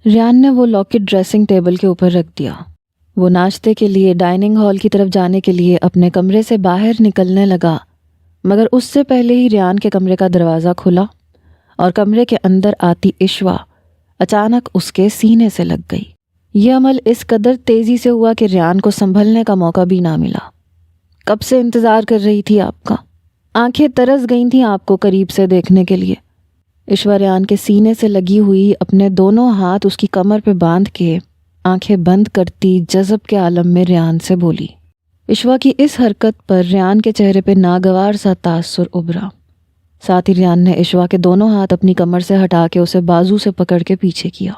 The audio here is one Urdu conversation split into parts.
ریان نے وہ لاکٹ ڈریسنگ ٹیبل کے اوپر رکھ دیا۔ وہ ناشتے کے لیے ڈائننگ ہال کی طرف جانے کے لیے اپنے کمرے سے باہر نکلنے لگا، مگر اس سے پہلے ہی ریان کے کمرے کا دروازہ کھلا اور کمرے کے اندر آتی عشوہ اچانک اس کے سینے سے لگ گئی۔ یہ عمل اس قدر تیزی سے ہوا کہ ریان کو سنبھلنے کا موقع بھی نہ ملا۔ کب سے انتظار کر رہی تھی آپ کا، آنکھیں ترس گئی تھیں آپ کو قریب سے دیکھنے کے لیے۔ عشوہ ریان کے سینے سے لگی ہوئی اپنے دونوں ہاتھ اس کی کمر پہ باندھ کے آنکھیں بند کرتی جذب کے عالم میں ریان سے بولی۔ عشوہ کی اس حرکت پر ریان کے چہرے پہ ناگوار سا تاثر ابھرا۔ ساتھ ہی ریان نے عشوہ کے دونوں ہاتھ اپنی کمر سے ہٹا کے اسے بازو سے پکڑ کے پیچھے کیا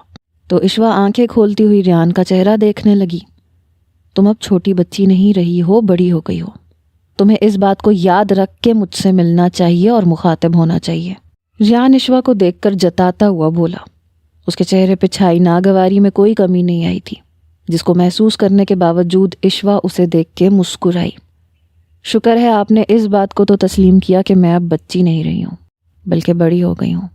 تو عشوہ آنکھیں کھولتی ہوئی ریان کا چہرہ دیکھنے لگی۔ تم اب چھوٹی بچی نہیں رہی ہو، بڑی ہو گئی ہو۔ تمہیں اس بات کو یاد رکھ کے مجھ سے ملنا چاہیے اور مخاطب ہونا چاہیے۔ ریان عشوہ کو دیکھ کر جتاتا ہوا بولا۔ اس کے چہرے پہ چھائی ناگواری میں کوئی کمی نہیں آئی تھی، جس کو محسوس کرنے کے باوجود عشوہ اسے دیکھ کے مسکرائی۔ شکر ہے آپ نے اس بات کو تو تسلیم کیا کہ میں اب بچی نہیں رہی ہوں بلکہ بڑی ہو گئی ہوں۔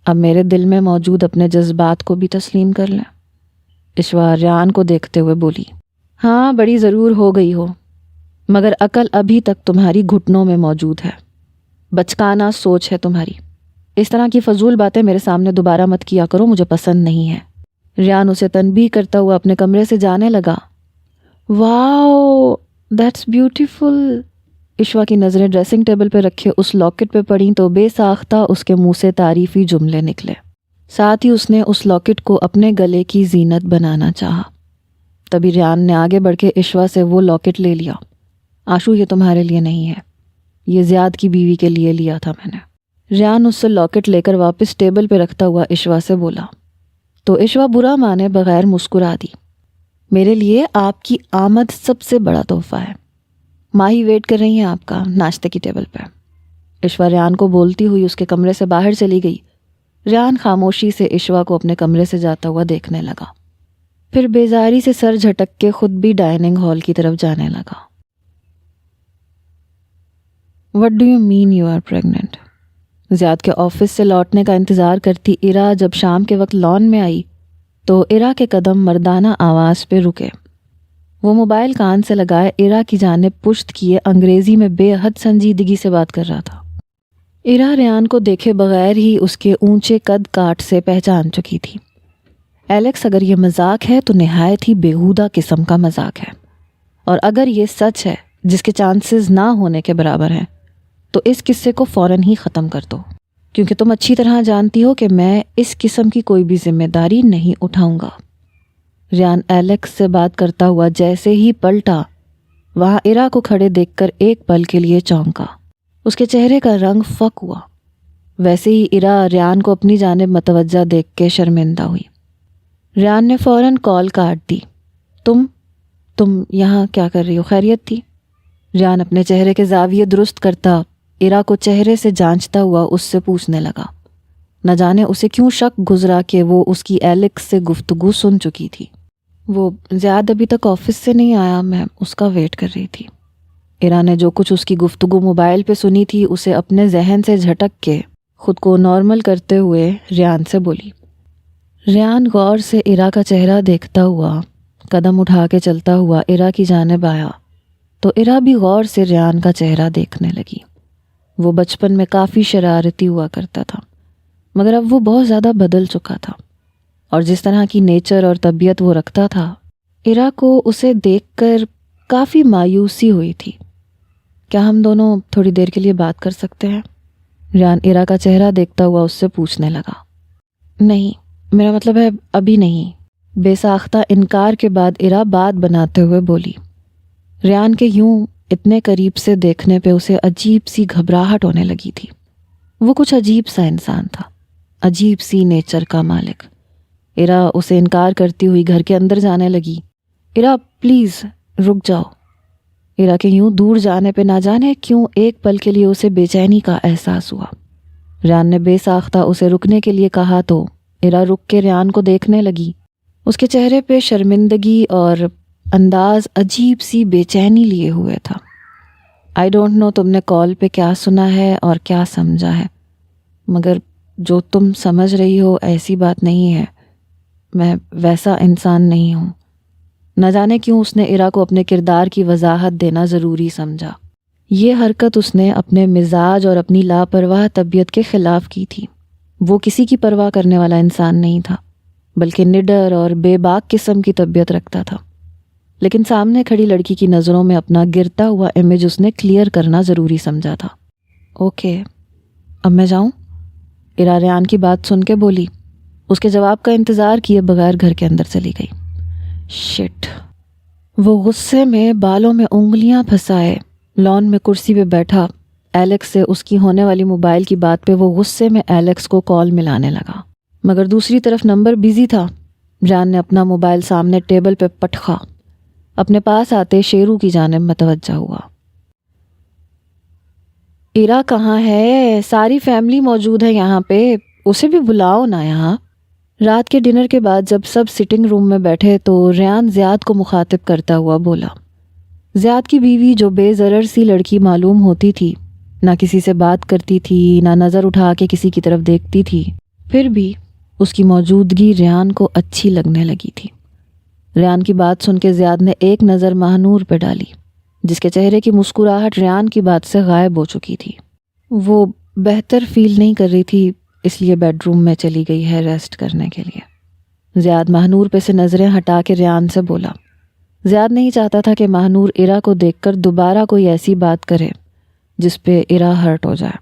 اب میرے دل میں موجود اپنے جذبات کو بھی تسلیم کر لیں۔ عشوہ ریان کو دیکھتے ہوئے بولی، ہاں بڑی ضرور ہو گئی ہو، مگر عقل ابھی تک تمہاری گھٹنوں میں موجود ہے۔ بچکانہ سوچ ہے تمہاری۔ اس طرح کی فضول باتیں میرے سامنے دوبارہ مت کیا کرو، مجھے پسند نہیں ہے۔ ریان اسے تنبیہ کرتا ہوا اپنے کمرے سے جانے لگا۔ واو دیٹس بیوٹیفل۔ عشوہ کی نظریں ڈریسنگ ٹیبل پہ رکھے اس لاکٹ پہ پڑیں تو بے ساختہ اس کے منہ سے تعریفی جملے نکلے۔ ساتھ ہی اس نے اس لاکٹ کو اپنے گلے کی زینت بنانا چاہا۔ تبھی ریان نے آگے بڑھ کے عشوہ سے وہ لاکٹ لے لیا۔ آشو یہ تمہارے لیے نہیں ہے، یہ زیاد کی بیوی کے لیے لیا تھا میں نے۔ ریان اس سے لاکٹ لے کر واپس ٹیبل پہ رکھتا ہوا عشوہ سے بولا تو عشوہ برا مانے بغیر مسکرا دی۔ میرے لیے آپ کی آمد سب سے بڑا تحفہ ہے۔ ماہی ویٹ کر رہی ہیں آپ کا ناشتے کی ٹیبل پہ۔ عشوہ ریان کو بولتی ہوئی اس کے کمرے سے باہر چلی گئی۔ ریان خاموشی سے عشوہ کو اپنے کمرے سے جاتا ہوا دیکھنے لگا، پھر بیزاری سے سر جھٹک کے خود بھی ڈائننگ ہال کی طرف جانے لگا۔ What do you mean you are pregnant؟ زیاد کے آفس سے لوٹنے کا انتظار کرتی ایرا جب شام کے وقت لان میں آئی تو ایرا کے قدم مردانہ آواز پہ رکے۔ وہ موبائل کان سے لگائے ایرا کی جانب پشت کیے انگریزی میں بے حد سنجیدگی سے بات کر رہا تھا۔ ایرا ریان کو دیکھے بغیر ہی اس کے اونچے قد کاٹ سے پہچان چکی تھی۔ ایلیکس، اگر یہ مذاق ہے تو نہایت ہی بیہودہ قسم کا مذاق ہے، اور اگر یہ سچ ہے جس کے چانسز نہ ہونے کے برابر ہیں تو اس قصے کو فوراً ہی ختم کر دو، کیونکہ تم اچھی طرح جانتی ہو کہ میں اس قسم کی کوئی بھی ذمہ داری نہیں اٹھاؤں گا۔ ریان ایلیکس سے بات کرتا ہوا جیسے ہی پلٹا، وہاں ایرا کو کھڑے دیکھ کر ایک پل کے لیے چونکا۔ اس کے چہرے کا رنگ فک ہوا۔ ویسے ہی ایرا ریان کو اپنی جانب متوجہ دیکھ کے شرمندہ ہوئی۔ ریان نے فوراً کال کاٹ دی۔ تم یہاں کیا کر رہی ہو؟ خیریت تھی؟ ریان اپنے چہرے کے زاویے درست کرتا ایرا کو چہرے سے جانچتا ہوا اس سے پوچھنے لگا۔ نہ جانے اسے کیوں شک گزرا کہ وہ اس کی ایلیکس سے گفتگو سن چکی تھی۔ وہ زیاد ابھی تک آفس سے نہیں آیا، میں اس کا ویٹ کر رہی تھی۔ ایرا نے جو کچھ اس کی گفتگو موبائل پہ سنی تھی اسے اپنے ذہن سے جھٹک کے خود کو نارمل کرتے ہوئے ریان سے بولی۔ ریان غور سے ایرا کا چہرہ دیکھتا ہوا قدم اٹھا کے چلتا ہوا ایرا کی جانب آیا تو ایرا بھی غور سے ریان کا چہرہ دیکھنے لگی۔ وہ بچپن میں کافی شرارتی ہوا کرتا تھا، مگر اب وہ بہت زیادہ بدل چکا تھا، اور جس طرح کی نیچر اور طبیعت وہ رکھتا تھا، ایرا کو اسے دیکھ کر کافی مایوسی ہوئی تھی۔ کیا ہم دونوں تھوڑی دیر کے لیے بات کر سکتے ہیں؟ ریان ایرا کا چہرہ دیکھتا ہوا اس سے پوچھنے لگا۔ نہیں، میرا مطلب ہے ابھی نہیں، بے ساختہ انکار کے بعد ایرا بات بناتے ہوئے بولی۔ ریان کے یوں اتنے قریب سے دیکھنے پہ اسے عجیب سی گھبراہٹ ہونے لگی تھی۔ وہ کچھ عجیب سا انسان تھا، عجیب سی نیچر کا مالک۔ ایرا اسے انکار کرتی ہوئی گھر کے اندر جانے لگی۔ ایرا پلیز رک جاؤ۔ ایرا کے یوں دور جانے پہ نہ جانے کیوں ایک پل کے لیے اسے بے چینی کا احساس ہوا۔ ریان نے بے ساختہ اسے رکنے کے لیے کہا تو ایرا رک کے ریان کو دیکھنے لگی۔ اس کے چہرے پہ شرمندگی اور انداز عجیب سی بے چینی لیے ہوئے تھا۔ آئی ڈونٹ نو تم نے کال پہ کیا سنا ہے اور کیا سمجھا ہے، مگر جو تم سمجھ رہی ہو ایسی بات نہیں ہے۔ میں ویسا انسان نہیں ہوں۔ نہ جانے کیوں اس نے ارا کو اپنے کردار کی وضاحت دینا ضروری سمجھا۔ یہ حرکت اس نے اپنے مزاج اور اپنی لاپرواہ طبیعت کے خلاف کی تھی۔ وہ کسی کی پرواہ کرنے والا انسان نہیں تھا، بلکہ نڈر اور بے باک قسم کی طبیعت رکھتا تھا۔ لیکن سامنے کھڑی لڑکی کی نظروں میں اپنا گرتا ہوا امیج اس نے کلیئر کرنا ضروری سمجھا تھا۔ اوکے، اب میں جاؤں؟ ارا ریان کی بات سن کے بولی۔ اس کے جواب کا انتظار کیے بغیر گھر کے اندر چلی گئی۔ شٹ! وہ غصے میں بالوں میں انگلیاں پھنسائے لان میں کرسی پہ بیٹھا ایلیکس سے اس کی ہونے والی موبائل کی بات پہ وہ غصے میں ایلیکس کو کال ملانے لگا، مگر دوسری طرف نمبر بیزی تھا۔ ریان نے اپنا موبائل سامنے ٹیبل پہ پٹخا، اپنے پاس آتے شیرو کی جانب متوجہ ہوا۔ ارا کہاں ہے؟ ساری فیملی موجود ہے یہاں پہ، اسے بھی بلاؤ نا یہاں۔ رات کے ڈنر کے بعد جب سب سٹنگ روم میں بیٹھے تو ریان زیاد کو مخاطب کرتا ہوا بولا۔ زیاد کی بیوی جو بے ضرر سی لڑکی معلوم ہوتی تھی، نہ کسی سے بات کرتی تھی، نہ نظر اٹھا کے کسی کی طرف دیکھتی تھی، پھر بھی اس کی موجودگی ریان کو اچھی لگنے لگی تھی۔ ریان کی بات سن کے زیاد نے ایک نظر ماہنور پہ ڈالی، جس کے چہرے کی مسکراہٹ ریان کی بات سے غائب ہو چکی تھی۔ وہ بہتر فیل نہیں کر رہی تھی، اس لیے بیڈ روم میں چلی گئی ہے ریسٹ کرنے کے لیے۔ زیاد ماہنور پہ سے نظریں ہٹا کے ریان سے بولا۔ زیاد نہیں چاہتا تھا کہ ماہنور ارا کو دیکھ کر دوبارہ کوئی ایسی بات کرے جس پہ ارا ہرٹ ہو جائے۔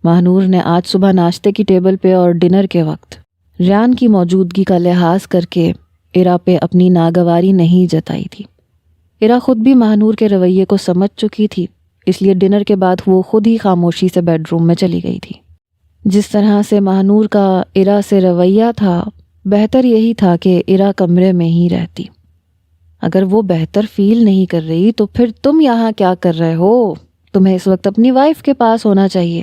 ماہنور نے آج صبح ناشتے کی ٹیبل پہ اور ڈنر کے وقت ریان کی موجودگی کا لحاظ کر کے ارا پہ اپنی ناگواری نہیں جتائی تھی۔ ارا خود بھی ماہنور کے رویے کو سمجھ چکی تھی، اس لیے ڈنر کے بعد وہ خود ہی خاموشی سے بیڈ روم میں چلی گئی تھی۔ جس طرح سے ماہنور کا ارا سے رویہ تھا، بہتر یہی تھا کہ ارا کمرے میں ہی رہتی۔ اگر وہ بہتر فیل نہیں کر رہی تو پھر تم یہاں کیا کر رہے ہو؟ تمہیں اس وقت اپنی وائف کے پاس ہونا چاہیے۔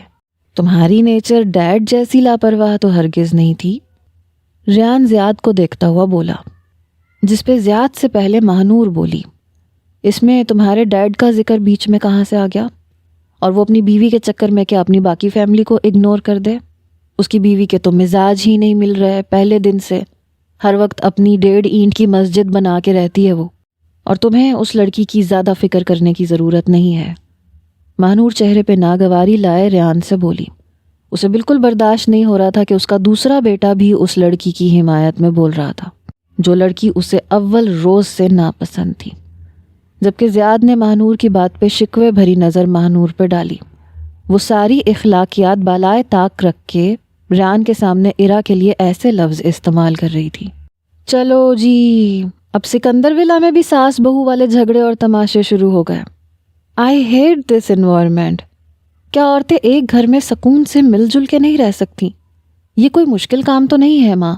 تمہاری نیچر ڈیڈ جیسی لاپرواہ تو ہرگز نہیں تھی۔ ریان زیاد کو دیکھتا ہوا بولا، جس پہ زیاد سے پہلے ماہنور بولی، اس میں تمہارے ڈیڈ کا ذکر بیچ میں کہاں سے آ گیا؟ اور وہ اپنی بیوی کے چکر میں کیا اپنی باقی فیملی کو اگنور کر دے؟ اس کی بیوی کے تو مزاج ہی نہیں مل رہے پہلے دن سے، ہر وقت اپنی 1.5 اینٹ کی مسجد بنا کے رہتی ہے وہ، اور تمہیں اس لڑکی کی زیادہ فکر کرنے کی ضرورت نہیں ہے۔ ماہنور چہرے پہ ناگواری لائے ریان سے بولی۔ اسے بالکل برداشت نہیں ہو رہا تھا کہ اس کا دوسرا بیٹا بھی اس لڑکی کی حمایت میں بول رہا تھا، جو لڑکی اسے اول روز سے ناپسند تھی۔ جبکہ زیاد نے ماہنور کی بات پہ شکوے بھری نظر ماہنور پہ ڈالی، وہ ساری اخلاقیات بالائے طاق رکھ کے ریان کے سامنے ارا کے لیے ایسے لفظ استعمال کر رہی تھی۔ چلو جی، اب سکندر ولا میں بھی ساس بہو والے جھگڑے اور تماشے شروع ہو گئے۔ I hate this environment. کیا عورتیں ایک گھر میں سکون سے مل جل کے نہیں رہ سکتی؟ یہ کوئی مشکل کام تو نہیں ہے ماں،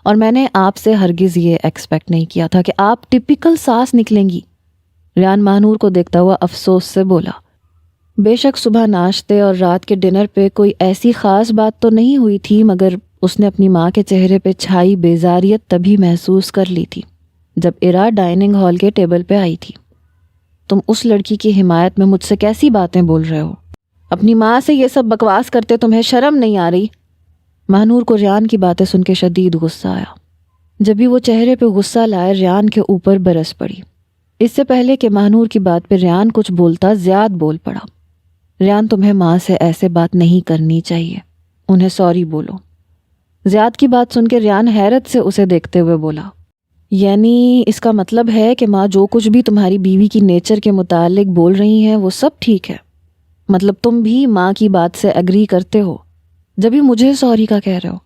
اور میں نے آپ سے ہرگز یہ ایکسپیکٹ نہیں کیا تھا کہ آپ ٹپیکل ساس نکلیں گی۔ ریان ماہنور کو دیکھتا ہوا افسوس سے بولا۔ بے شک صبح ناشتے اور رات کے ڈنر پہ کوئی ایسی خاص بات تو نہیں ہوئی تھی، مگر اس نے اپنی ماں کے چہرے پہ چھائی بیزاریت تبھی محسوس کر لی تھی جب ارا ڈائننگ ہال کے ٹیبل پہ آئی تھی۔ تم اس لڑکی کی حمایت میں مجھ سے کیسی باتیں بول رہے ہو؟ اپنی ماں سے یہ سب بکواس کرتے تمہیں شرم نہیں آ رہی؟ ماہنور کو ریان کی باتیں سن کے شدید غصہ آیا۔ جب بھی وہ چہرے پہ غصہ لائے ریان کے اوپر برس پڑی۔ اس سے پہلے کہ ماہنور کی بات پہ ریان کچھ بولتا، زیاد بول پڑا۔ ریان، تمہیں ماں سے ایسے بات نہیں کرنی چاہیے، انہیں سوری بولو۔ زیاد کی بات سن کے ریان حیرت سے اسے دیکھتے ہوئے بولا، یعنی اس کا مطلب ہے کہ ماں جو کچھ بھی تمہاری بیوی کی نیچر کے متعلق بول رہی ہیں وہ سب ٹھیک ہے؟ مطلب تم بھی ماں کی بات سے ایگری کرتے ہو جبھی مجھے سوری کا کہہ رہے ہو؟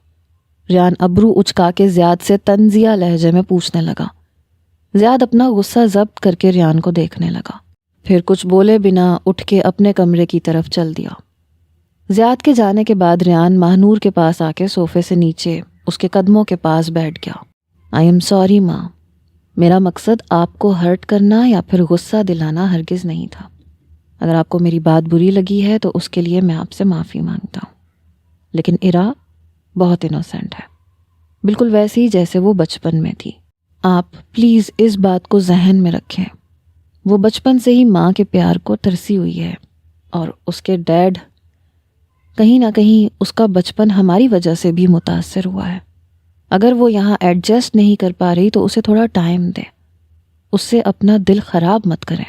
ریان ابرو اچکا کے زیاد سے طنزیہ لہجے میں پوچھنے لگا۔ زیاد اپنا غصہ ضبط کر کے ریان کو دیکھنے لگا، پھر کچھ بولے بنا اٹھ کے اپنے کمرے کی طرف چل دیا۔ زیاد کے جانے کے بعد ریان ماہنور کے پاس آ کے صوفے سے نیچے اس کے قدموں کے پاس بیٹھ گیا۔ آئی ایم سوری ماں، میرا مقصد آپ کو ہرٹ کرنا یا پھر غصہ دلانا ہرگز نہیں تھا۔ اگر آپ کو میری بات بری لگی ہے تو اس کے لیے میں آپ سے معافی مانگتا ہوں، لیکن ارا بہت انوسینٹ ہے، بالکل ویسی ہی جیسے وہ بچپن میں تھی۔ آپ پلیز اس بات کو ذہن میں رکھیں، وہ بچپن سے ہی ماں کے پیار کو ترسی ہوئی ہے، اور اس کے ڈیڈ کہیں نہ کہیں اس کا بچپن ہماری وجہ سے بھی متاثر ہوا ہے۔ اگر وہ یہاں ایڈجسٹ نہیں کر پا رہی تو اسے تھوڑا ٹائم دے، اس سے اپنا دل خراب مت کریں۔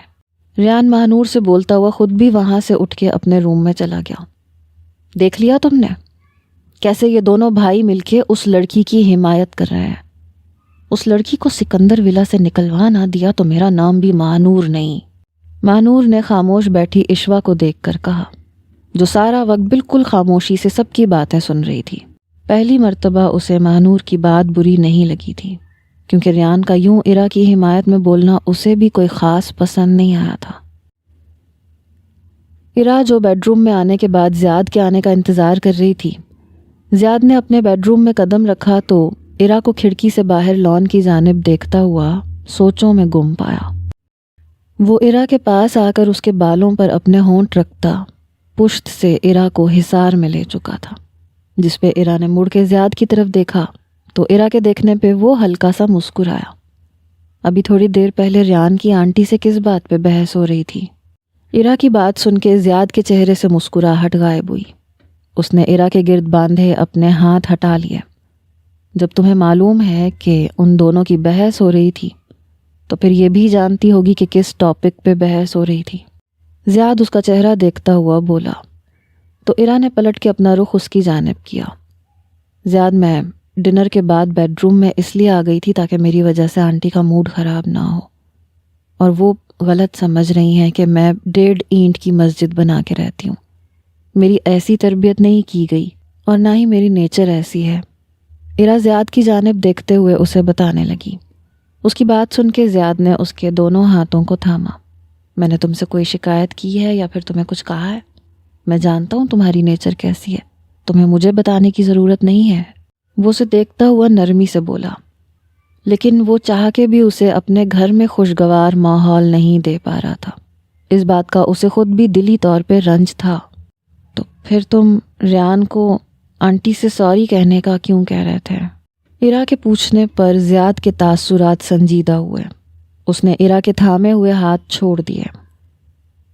ریان مہنور سے بولتا ہوا خود بھی وہاں سے اٹھ کے اپنے روم میں چلا گیا۔ دیکھ لیا تم نے کیسے یہ دونوں بھائی مل کے اس لڑکی کی حمایت کر رہے ہیں؟ اس لڑکی کو سکندر ولا سے نکلوا نہ دیا تو میرا نام بھی مہنور نہیں۔ مہنور نے خاموش بیٹھی عشوہ کو دیکھ کر کہا، جو سارا وقت بالکل خاموشی سے سب کی باتیں سن رہی تھی۔ پہلی مرتبہ اسے مہنور کی بات بری نہیں لگی تھی، کیونکہ ریان کا یوں عرا کی حمایت میں بولنا اسے بھی کوئی خاص پسند نہیں آیا تھا۔ عرا جو بیڈ روم میں آنے کے بعد زیاد کے آنے کا انتظار کر رہی تھی، زیاد نے اپنے بیڈ روم میں قدم رکھا تو عرا کو کھڑکی سے باہر لان کی جانب دیکھتا ہوا سوچوں میں گم پایا۔ وہ عرا کے پاس آ کر اس کے بالوں پر اپنے ہونٹ رکھتا پشت سے عرا کو حصار میں لے چکا تھا، جس پہ عرا نے مڑ کے زیاد کی طرف دیکھا تو عرا کے دیکھنے پہ وہ ہلکا سا مسکرایا۔ ابھی تھوڑی دیر پہلے ریان کی آنٹی سے کس بات پہ بحث ہو رہی تھی؟ عرا کی بات سن کے زیاد کے چہرے سے مسکراہٹ غائب ہوئی۔ اس نے عرا کے گرد باندھے اپنے ہاتھ ہٹا لیے۔ جب تمہیں معلوم ہے کہ ان دونوں کی بحث ہو رہی تھی تو پھر یہ بھی جانتی ہوگی کہ کس ٹاپک پہ بحث ہو رہی تھی۔ زیاد اس کا چہرہ دیکھتا ہوا بولا تو عرا نے پلٹ کے اپنا رخ اس کی جانب کیا۔ زیاد، میں ڈنر کے بعد بیڈ روم میں اس لیے آ گئی تھی تاکہ میری وجہ سے آنٹی کا موڈ خراب نہ ہو، اور وہ غلط سمجھ رہی ہیں کہ میں 1.5 اینٹ کی مسجد بنا کے رہتی ہوں۔ میری ایسی تربیت نہیں کی گئی اور نہ ہی میری نیچر ایسی ہے۔ عرا زیاد کی جانب دیکھتے ہوئے اسے بتانے لگی۔ اس کی بات سن کے زیاد نے اس کے دونوں ہاتھوں کو تھاما۔ میں نے تم سے کوئی شکایت کی ہے یا پھر تمہیں کچھ کہا ہے؟ میں جانتا ہوں تمہاری نیچر کیسی ہے، تمہیں مجھے بتانے کی ضرورت نہیں ہے۔ وہ اسے دیکھتا ہوا نرمی سے بولا، لیکن وہ چاہ کے بھی اسے اپنے گھر میں خوشگوار ماحول نہیں دے پا رہا تھا۔ اس بات کا اسے خود بھی دلی طور پہ رنج تھا۔ تو پھر تم ریان کو آنٹی سے سوری کہنے کا کیوں کہہ رہے تھے؟ عرا کے پوچھنے پر زیاد کے تاثرات سنجیدہ ہوئے۔ اس نے عرا کے تھامے ہوئے ہاتھ چھوڑ دیے۔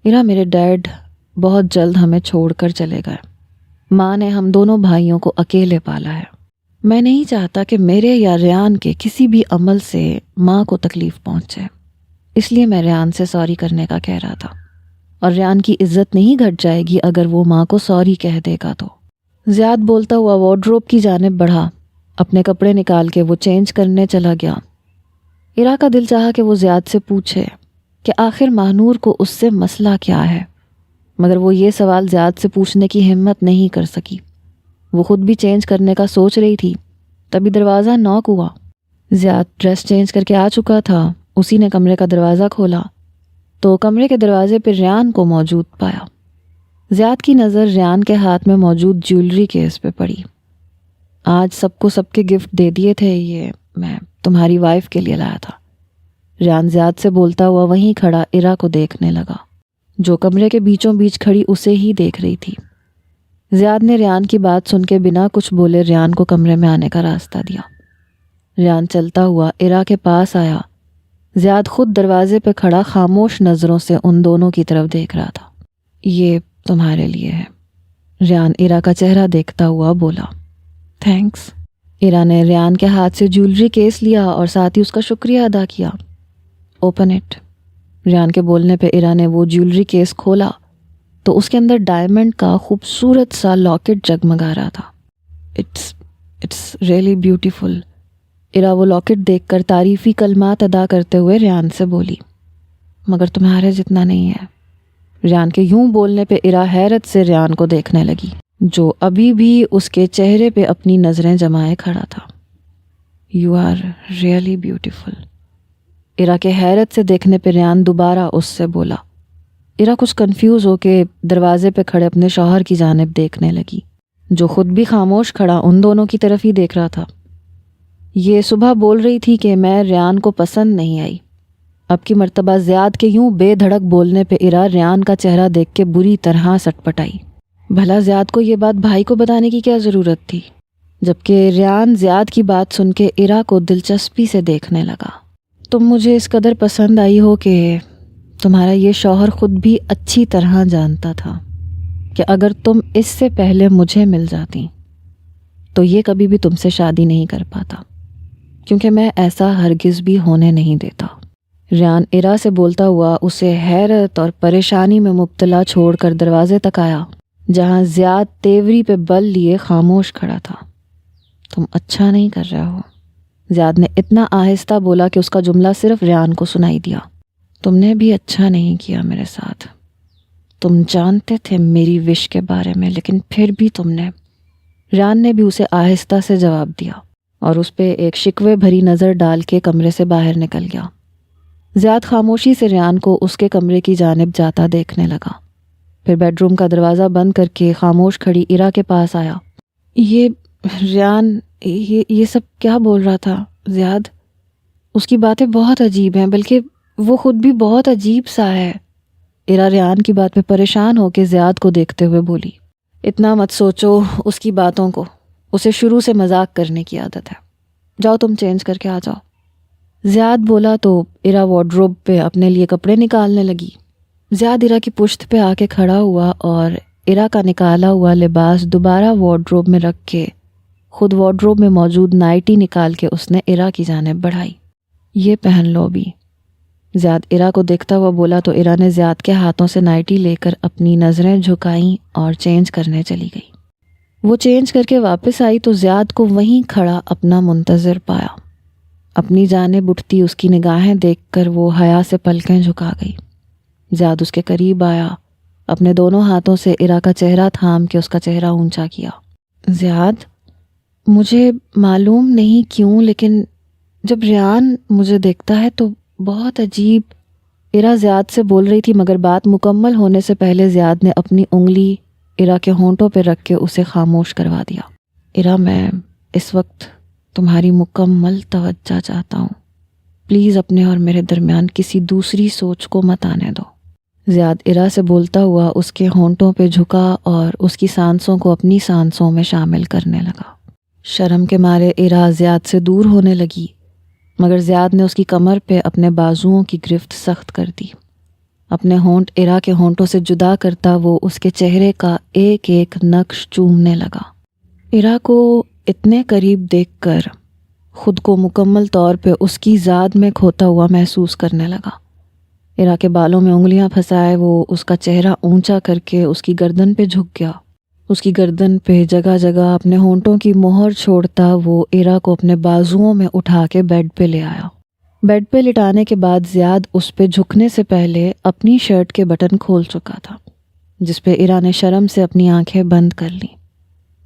عرا، میرے ڈیڈ بہت جلد ہمیں چھوڑ کر چلے گئے۔ ماں نے ہم دونوں بھائیوں کو اکیلے پالا ہے۔ میں نہیں چاہتا کہ میرے یا ریان کے کسی بھی عمل سے ماں کو تکلیف پہنچے، اس لیے میں ریان سے سوری کرنے کا کہہ رہا تھا، اور ریان کی عزت نہیں گھٹ جائے گی اگر وہ ماں کو سوری کہہ دے گا تو۔ زیاد بولتا ہوا وارڈروب کی جانب بڑھا۔ اپنے کپڑے نکال کے وہ چینج کرنے چلا گیا۔ عرا کا دل چاہا کہ وہ زیاد سے پوچھے کہ آخر مہنور کو اس سے مسئلہ کیا ہے، مگر وہ یہ سوال زیاد سے پوچھنے کی ہمت نہیں کر سکی۔ وہ خود بھی چینج کرنے کا سوچ رہی تھی، تبھی دروازہ ناک ہوا۔ زیاد ڈریس چینج کر کے آ چکا تھا۔ اسی نے کمرے کا دروازہ کھولا تو کمرے کے دروازے پر ریان کو موجود پایا۔ زیاد کی نظر ریان کے ہاتھ میں موجود جیولری کیس پہ پڑی۔ آج سب کو سب کے گفٹ دے دیے تھے، یہ میں تمہاری وائف کے لیے لایا تھا۔ ریان زیاد سے بولتا ہوا وہیں کھڑا عرا کو دیکھنے لگا، جو کمرے کے بیچوں بیچ کھڑی اسے ہی دیکھ رہی تھی۔ زیاد نے ریان کی بات سن کے بنا کچھ بولے ریان کو کمرے میں آنے کا راستہ دیا۔ ریان چلتا ہوا عرا کے پاس آیا۔ زیاد خود دروازے پہ کھڑا خاموش نظروں سے ان دونوں کی طرف دیکھ رہا تھا۔ یہ تمہارے لیے ہے، ریان عرا کا چہرہ دیکھتا ہوا بولا۔ تھینکس۔ عرا نے ریان کے ہاتھ سے جیولری کیس لیا اور ساتھ ہی اس کا شکریہ ادا کیا۔ Open it. ریان کے بولنے پہ عرا نے وہ جیولری کیس کھولا تو اس کے اندر ڈائمنڈ کا خوبصورت سا لاکٹ جگمگا رہا تھا۔ It's really beautiful. عرا وہ لاکٹ دیکھ کر تعریفی کلمات ادا کرتے ہوئے ریان سے بولی، مگر تمہارے جتنا نہیں ہے۔ ریان کے یوں بولنے پہ عرا حیرت سے ریان کو دیکھنے لگی، جو ابھی بھی اس کے چہرے پہ اپنی نظریں جمائے کھڑا تھا۔ You are really beautiful. عرا کے حیرت سے دیکھنے پہ ریان دوبارہ اس سے بولا۔ عرا کچھ کنفیوز ہو کے دروازے پہ کھڑے اپنے شوہر کی جانب دیکھنے لگی، جو خود بھی خاموش کھڑا ان دونوں کی طرف ہی دیکھ رہا تھا۔ یہ صبح بول رہی تھی کہ میں ریان کو پسند نہیں آئی، اب کی مرتبہ زیاد کے یوں بے دھڑک بولنے پہ عرا ریان کا چہرہ دیکھ کے بری طرح سٹ پٹائی۔ بھلا زیاد کو یہ بات بھائی کو بتانے کی کیا ضرورت تھی؟ جبکہ ریان زیاد کی بات سن کے عرا کو دلچسپی سے دیکھنے لگا۔ تم مجھے اس قدر پسند آئی ہو کہ تمہارا یہ شوہر خود بھی اچھی طرح جانتا تھا کہ اگر تم اس سے پہلے مجھے مل جاتی تو یہ کبھی بھی تم سے شادی نہیں کر پاتا، کیونکہ میں ایسا ہرگز بھی ہونے نہیں دیتا۔ ریان ایرا سے بولتا ہوا اسے حیرت اور پریشانی میں مبتلا چھوڑ کر دروازے تک آیا، جہاں زیاد تیوری پہ بل لیے خاموش کھڑا تھا۔ تم اچھا نہیں کر رہے ہو، زیاد نے اتنا آہستہ بولا کہ اس کا جملہ صرف ریان کو سنائی دیا۔ تم نے بھی اچھا نہیں کیا میرے ساتھ، تم جانتے تھے میری وش کے بارے میں، لیکن پھر بھی تم نے۔ ریان نے بھی اسے آہستہ سے جواب دیا اور اس پہ ایک شکوے بھری نظر ڈال کے کمرے سے باہر نکل گیا۔ زیاد خاموشی سے ریان کو اس کے کمرے کی جانب جاتا دیکھنے لگا، پھر بیڈ روم کا دروازہ بند کر کے خاموش کھڑی ایرا کے پاس آیا۔ یہ ریان یہ سب کیا بول رہا تھا زیاد؟ اس کی باتیں بہت عجیب ہیں، بلکہ وہ خود بھی بہت عجیب سا ہے۔ ایرا ریان کی بات پہ پریشان ہو کے زیاد کو دیکھتے ہوئے بولی، اتنا مت سوچو اس کی باتوں کو، اسے شروع سے مذاق کرنے کی عادت ہے، جاؤ تم چینج کر کے آ جاؤ۔ زیاد بولا تو ایرا وارڈروب پہ اپنے لیے کپڑے نکالنے لگی۔ زیاد ایرا کی پشت پہ آ کے کھڑا ہوا اور ایرا کا نکالا ہوا لباس دوبارہ وارڈروب میں رکھ کے خود وارڈروب میں موجود نائٹی نکال کے اس نے ایرا کی جانب بڑھائی۔ یہ پہن لو بھی، زیاد ایرا کو دیکھتا ہوا بولا تو ایرا نے زیاد کے ہاتھوں سے نائٹی لے کر اپنی نظریں جھکائیں اور چینج کرنے چلی گئی۔ وہ چینج کر کے واپس آئی تو زیاد کو وہیں کھڑا اپنا منتظر پایا۔ اپنی جانب اٹھتی اس کی نگاہیں دیکھ کر وہ حیا سے پلکیں جھکا گئی۔ زیاد اس کے قریب آیا، اپنے دونوں ہاتھوں سے ایرا کا چہرہ تھام کے اس کا چہرہ اونچا کیا۔ زیاد، مجھے معلوم نہیں کیوں لیکن جب ریان مجھے دیکھتا ہے تو بہت عجیب۔ ایرا زیاد سے بول رہی تھی مگر بات مکمل ہونے سے پہلے زیاد نے اپنی انگلی ایرا کے ہونٹوں پہ رکھ کے اسے خاموش کروا دیا۔ ایرا، میں اس وقت تمہاری مکمل توجہ چاہتا ہوں، پلیز اپنے اور میرے درمیان کسی دوسری سوچ کو مت آنے دو۔ زیاد ایرا سے بولتا ہوا اس کے ہونٹوں پہ جھکا اور اس کی سانسوں کو اپنی سانسوں میں شامل کرنے لگا۔ شرم کے مارے ایرا زیاد سے دور ہونے لگی، مگر زیاد نے اس کی کمر پہ اپنے بازوؤں کی گرفت سخت کر دی۔ اپنے ہونٹ ایرا کے ہونٹوں سے جدا کرتا وہ اس کے چہرے کا ایک ایک نقش چومنے لگا۔ ایرا کو اتنے قریب دیکھ کر خود کو مکمل طور پہ اس کی ذات میں کھوتا ہوا محسوس کرنے لگا۔ ایرا کے بالوں میں انگلیاں پھنسائے وہ اس کا چہرہ اونچا کر کے اس کی گردن پہ جھک گیا۔ اس کی گردن پہ جگہ جگہ اپنے ہونٹوں کی مہر چھوڑتا وہ ایرا کو اپنے بازوؤں میں اٹھا کے بیڈ پہ لے آیا۔ بیڈ پہ لٹانے کے بعد زیاد اس پہ جھکنے سے پہلے اپنی شرٹ کے بٹن کھول چکا تھا، جس پہ ایرا نے شرم سے اپنی آنکھیں بند کر لیں۔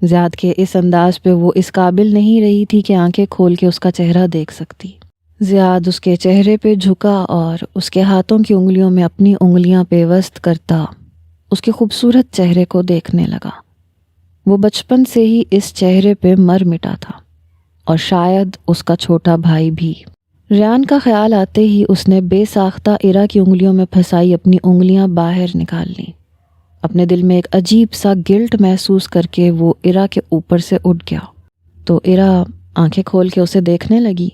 زیاد کے اس انداز پہ وہ اس قابل نہیں رہی تھی کہ آنکھیں کھول کے اس کا چہرہ دیکھ سکتی۔ زیاد اس کے چہرے پہ جھکا اور اس کے ہاتھوں کی انگلیوں میں اپنی انگلیاں پیوست کرتا اس کے خوبصورت چہرے کو دیکھنے لگا۔ وہ بچپن سے ہی اس چہرے پہ مر مٹا تھا، اور شاید اس کا چھوٹا بھائی بھی۔ ریان کا خیال آتے ہی اس نے بے ساختہ ایرا کی انگلیوں میں پھنسائی اپنی انگلیاں باہر نکال لیں۔ اپنے دل میں ایک عجیب سا گلٹ محسوس کر کے وہ ایرا کے اوپر سے اٹھ گیا تو ایرا آنکھیں کھول کے اسے دیکھنے لگی۔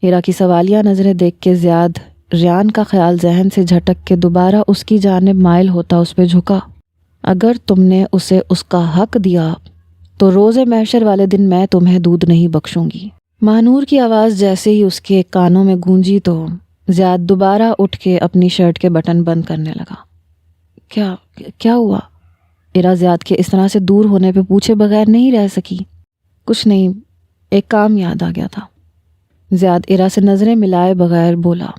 ایرا کی سوالیہ نظریں دیکھ کے زیاد ریان کا خیال ذہن سے جھٹک کے دوبارہ اس کی جانب مائل ہوتا اس پہ جھکا۔ اگر تم نے اسے اس کا حق دیا تو روز محشر والے دن میں تمہیں دودھ نہیں بخشوں گی۔ مانور کی آواز جیسے ہی اس کے کانوں میں گونجی تو زیاد دوبارہ اٹھ کے اپنی شرٹ کے بٹن بند کرنے لگا۔ کیا ہوا؟ ایرا زیاد کے اس طرح سے دور ہونے پہ پوچھے بغیر نہیں رہ سکی۔ کچھ نہیں، ایک کام یاد آ گیا تھا، زیاد ایرا سے نظریں ملائے بغیر بولا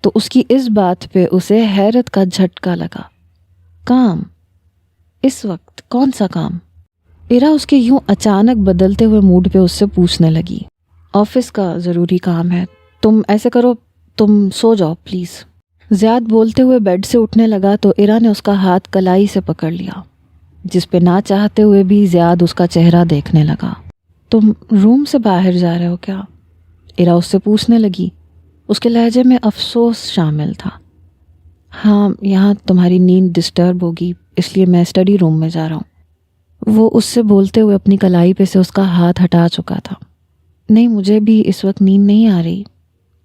تو اس کی اس بات پہ اسے حیرت کا جھٹکا لگا۔ کام؟ اس وقت کون سا کام؟ ایرا اس کے یوں اچانک بدلتے ہوئے موڈ پہ اس سے پوچھنے لگی۔ آفس کا ضروری کام ہے، تم ایسے کرو، تم سو جاؤ پلیز۔ زیاد بولتے ہوئے بیڈ سے اٹھنے لگا تو ایرا نے اس کا ہاتھ کلائی سے پکڑ لیا، جس پہ نہ چاہتے ہوئے بھی زیاد اس کا چہرہ دیکھنے لگا۔ تم روم سے باہر جا رہے ہو کیا؟ ایرا اس سے پوچھنے لگی۔ اس کے لہجے میں افسوس شامل تھا۔ ہاں، یہاں تمہاری نیند ڈسٹرب ہوگی، اس لیے میں اسٹڈی روم میں جا رہا ہوں۔ وہ اس سے بولتے ہوئے اپنی کلائی پہ سے اس کا ہاتھ ہٹا چکا تھا۔ نہیں، مجھے بھی اس وقت نیند نہیں آ رہی،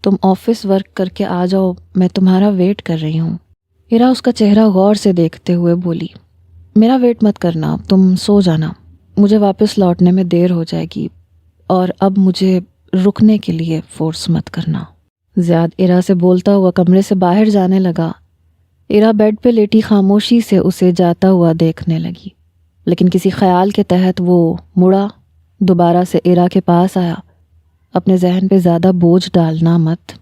تم آفس ورک کر کے آ جاؤ، میں تمہارا ویٹ کر رہی ہوں۔ ایرا اس کا چہرہ غور سے دیکھتے ہوئے بولی، میرا ویٹ مت کرنا، تم سو جانا، مجھے واپس لوٹنے میں دیر ہو جائے گی اور اب مجھے رکنے کے لیے فورس مت کرنا۔ زیاد عرا سے بولتا ہوا کمرے سے باہر جانے لگا۔ عرا بیڈ پہ لیٹی خاموشی سے اسے جاتا ہوا دیکھنے لگی، لیکن کسی خیال کے تحت وہ مڑا، دوبارہ سے عرا کے پاس آیا۔ اپنے ذہن پہ زیادہ بوجھ ڈالنا مت،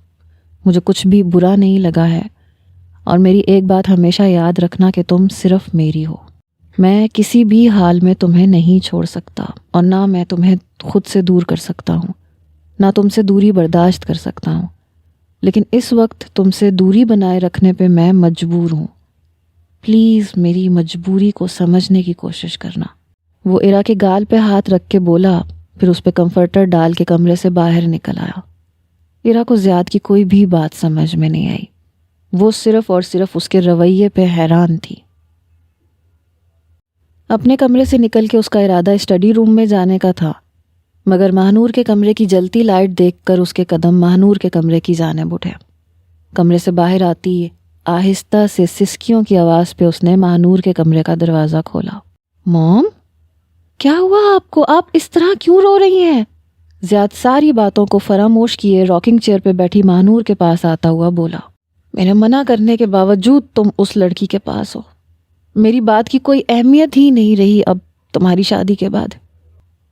مجھے کچھ بھی برا نہیں لگا ہے، اور میری ایک بات ہمیشہ یاد رکھنا کہ تم صرف میری ہو۔ میں کسی بھی حال میں تمہیں نہیں چھوڑ سکتا، اور نہ میں تمہیں خود سے دور کر سکتا ہوں، نہ تم سے دوری برداشت کر سکتا ہوں، لیکن اس وقت تم سے دوری بنائے رکھنے پہ میں مجبور ہوں۔ پلیز میری مجبوری کو سمجھنے کی کوشش کرنا۔ وہ عرا کے گال پہ ہاتھ رکھ کے بولا، پھر اس پہ کمفرٹر ڈال کے کمرے سے باہر نکل آیا۔ عرا کو زیاد کی کوئی بھی بات سمجھ میں نہیں آئی، وہ صرف اور صرف اس کے رویے پہ حیران تھی۔ اپنے کمرے سے نکل کے اس کا ارادہ اسٹڈی روم میں جانے کا تھا، مگر مہنور کے کمرے کی جلتی لائٹ دیکھ کر اس کے قدم مہنور کے کمرے کی جانب اٹھے۔ کمرے سے باہر آتی آہستہ سے سسکیوں کی آواز پہ اس نے مہنور کے کمرے کا دروازہ کھولا۔ موم، کیا ہوا آپ کو؟ آپ اس طرح کیوں رو رہی ہیں؟ زیاد ساری باتوں کو فراموش کیے راکنگ چیئر پہ بیٹھی مہنور کے پاس آتا ہوا بولا، میرے منع کرنے کے باوجود تم اس لڑکی کے پاس ہو۔ میری بات کی کوئی اہمیت ہی نہیں رہی اب تمہاری شادی کے بعد۔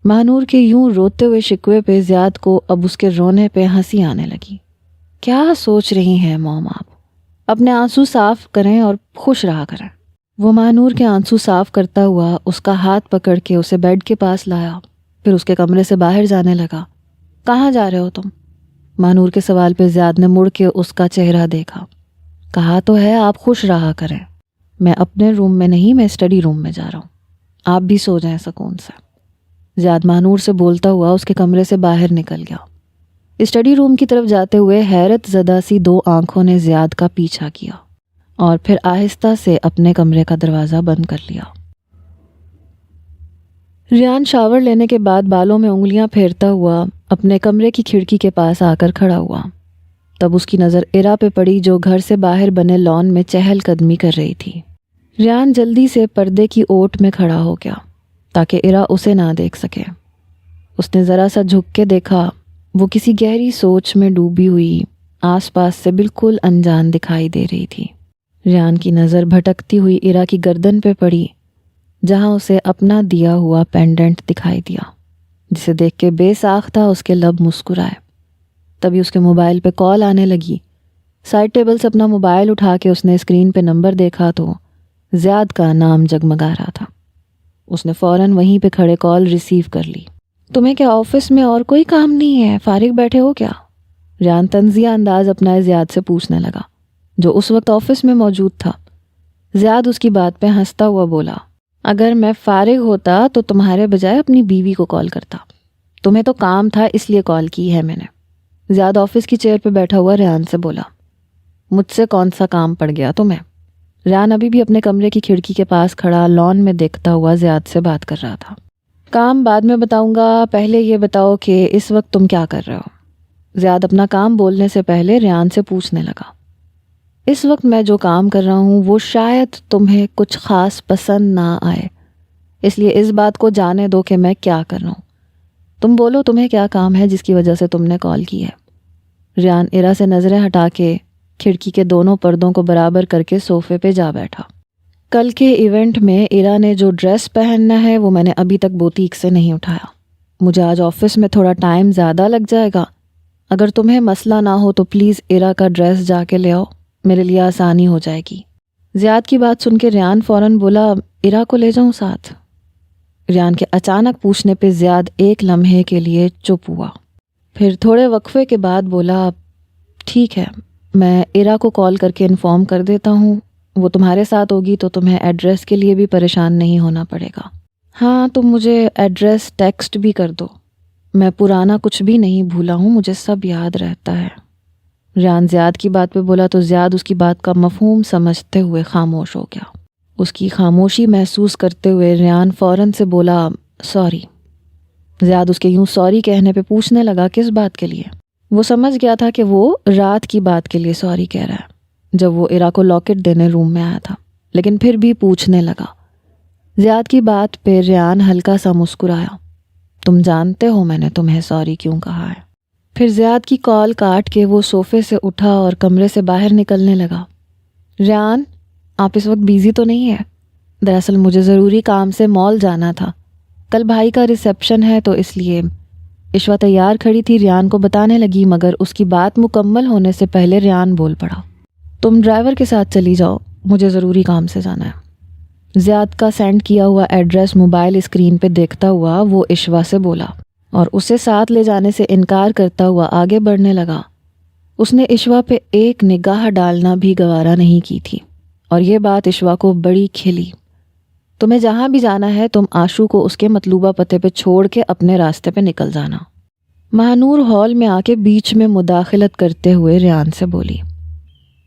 مہنور کے یوں روتے ہوئے شکوے پہ زیاد کو اب اس کے رونے پہ ہنسی آنے لگی۔ کیا سوچ رہی ہیں موم آپ؟ اپنے آنسو صاف کریں اور خوش رہا کریں۔ وہ مہنور کے آنسو صاف کرتا ہوا اس کا ہاتھ پکڑ کے اسے بیڈ کے پاس لایا، پھر اس کے کمرے سے باہر جانے لگا۔ کہاں جا رہے ہو تم؟ مہنور کے سوال پہ زیاد نے مڑ کے اس کا چہرہ دیکھا۔ کہا تو ہے آپ خوش رہا کریں۔ میں اپنے روم میں نہیں، میں اسٹڈی روم میں جا رہا ہوں، آپ بھی سو جائیں سکون سے۔ زیاد مہنور سے بولتا ہوا اس کے کمرے سے باہر نکل گیا۔ اسٹڈی روم کی طرف جاتے ہوئے حیرت زدہ سی دو آنکھوں نے زیاد کا پیچھا کیا اور پھر آہستہ سے اپنے کمرے کا دروازہ بند کر لیا۔ ریان شاور لینے کے بعد بالوں میں انگلیاں پھیرتا ہوا اپنے کمرے کی کھڑکی کے پاس آ کر کھڑا ہوا۔ تب اس کی نظر عرا پہ پڑی جو گھر سے باہر بنے لان میں چہل قدمی کر رہی تھی۔ ریان جلدی سے پردے کی اوٹ میں کھڑا ہو گیا تاکہ عرا اسے نہ دیکھ سکے۔ اس نے ذرا سا جھک کے دیکھا، وہ کسی گہری سوچ میں ڈوبی ہوئی آس پاس سے بالکل انجان دکھائی دے رہی تھی۔ ریان کی نظر بھٹکتی ہوئی عرا کی گردن پہ پڑی جہاں اسے اپنا دیا ہوا پینڈنٹ دکھائی دیا، جسے دیکھ کے بے ساختہ اس کے لب مسکرائے۔ تبھی اس کے موبائل پہ کال آنے لگی۔ سائڈ ٹیبل سے اپنا موبائل اٹھا کے اس نے اسکرین پہ نمبر دیکھا تو زیاد کا نام جگمگا رہا تھا۔ اس نے فوراً وہیں پہ کھڑے کال ریسیو کر لی۔ تمہیں کیا آفس میں اور کوئی کام نہیں ہے؟ فارغ بیٹھے ہو کیا؟ ریان طنزیہ انداز اپنا زیاد سے پوچھنے لگا، جو اس وقت آفس میں موجود تھا۔ زیاد اس کی بات پہ ہنستا ہوا بولا، اگر میں فارغ ہوتا تو تمہارے بجائے اپنی بیوی کو کال کرتا، تمہیں تو کام تھا اس لیے کال کی ہے میں نے۔ زیاد آفس کی چیئر پہ بیٹھا ہوا ریان سے بولا، مجھ سے کون سا کام پڑ گیا تمہیں؟ ریان ابھی بھی اپنے کمرے کی کھڑکی کے پاس کھڑا لان میں دیکھتا ہوا زیاد سے بات کر رہا تھا۔ کام بعد میں بتاؤں گا، پہلے یہ بتاؤ کہ اس وقت تم کیا کر رہے ہو؟ زیاد اپنا کام بولنے سے پہلے ریان سے پوچھنے لگا۔ اس وقت میں جو کام کر رہا ہوں وہ شاید تمہیں کچھ خاص پسند نہ آئے، اس لیے اس بات کو جانے دو کہ میں کیا کر رہا ہوں۔ تم بولو تمہیں کیا کام ہے جس کی وجہ سے تم نے کال کی ہے؟ ریان عرا سے نظریں ہٹا کے کھڑکی کے دونوں پردوں کو برابر کر کے صوفے پہ جا بیٹھا۔ کل کے ایونٹ میں عرا نے جو ڈریس پہننا ہے وہ میں نے ابھی تک بوتیک سے نہیں اٹھایا۔ مجھے آج آفس میں تھوڑا ٹائم زیادہ لگ جائے گا، اگر تمہیں مسئلہ نہ ہو تو پلیز عرا کا ڈریس جا کے لے آؤ، میرے لیے آسانی ہو جائے گی۔ زیاد کی بات سن کے ریان فوراً بولا، عرا کو لے جاؤں ساتھ؟ ریان کے اچانک پوچھنے پہ زیاد ایک لمحے کے لیے چپ ہوا، پھر تھوڑے وقفے کے بعد بولا، ٹھیک ہے، میں عرا کو کال کر کے انفارم کر دیتا ہوں، وہ تمہارے ساتھ ہوگی تو تمہیں ایڈریس کے لیے بھی پریشان نہیں ہونا پڑے گا۔ ہاں تم مجھے ایڈریس ٹیکسٹ بھی کر دو، میں پرانا کچھ بھی نہیں بھولا ہوں، مجھے سب یاد رہتا ہے۔ ریان زیاد کی بات پہ بولا تو زیاد اس کی بات کا مفہوم سمجھتے ہوئے خاموش ہو گیا۔ اس کی خاموشی محسوس کرتے ہوئے ریان فوراً سے بولا، سوری۔ زیاد اس کے یوں سوری کہنے پہ پوچھنے لگا، کس بات کے لیے؟ وہ سمجھ گیا تھا کہ وہ رات کی بات کے لیے سوری کہہ رہا ہے، جب وہ عرا کو لاکٹ دینے روم میں آیا تھا، لیکن پھر بھی پوچھنے لگا، زیاد کی بات پہ ریان ہلکا سا مسکرایا۔ تم جانتے ہو میں نے تمہیں سوری کیوں کہا ہے؟ پھر زیاد کی کال کاٹ کے وہ صوفے سے اٹھا اور کمرے سے باہر نکلنے لگا۔ ریان، آپ اس وقت بیزی تو نہیں ہے؟ دراصل مجھے ضروری کام سے مال جانا تھا، کل بھائی کا ریسیپشن ہے تو اس لیے۔ عشوہ تیار کھڑی تھی، ریان کو بتانے لگی، مگر اس کی بات مکمل ہونے سے پہلے ریان بول پڑا۔ تم ڈرائیور کے ساتھ چلی جاؤ، مجھے ضروری کام سے جانا ہے۔ زیاد کا سینڈ کیا ہوا ایڈریس موبائل اسکرین پہ دیکھتا ہوا وہ عشوہ سے بولا اور اسے ساتھ لے جانے سے انکار کرتا ہوا آگے بڑھنے لگا۔ اس نے عشوہ پہ ایک نگاہ ڈالنا بھی گوارا نہیں کی تھی اور یہ بات عشوہ کو بڑی کھلی۔ تمہیں جہاں بھی جانا ہے تم آشو کو اس کے مطلوبہ پتے پہ چھوڑ کے اپنے راستے پہ نکل جانا۔ مہنور ہال میں آ کے بیچ میں مداخلت کرتے ہوئے ریان سے بولی،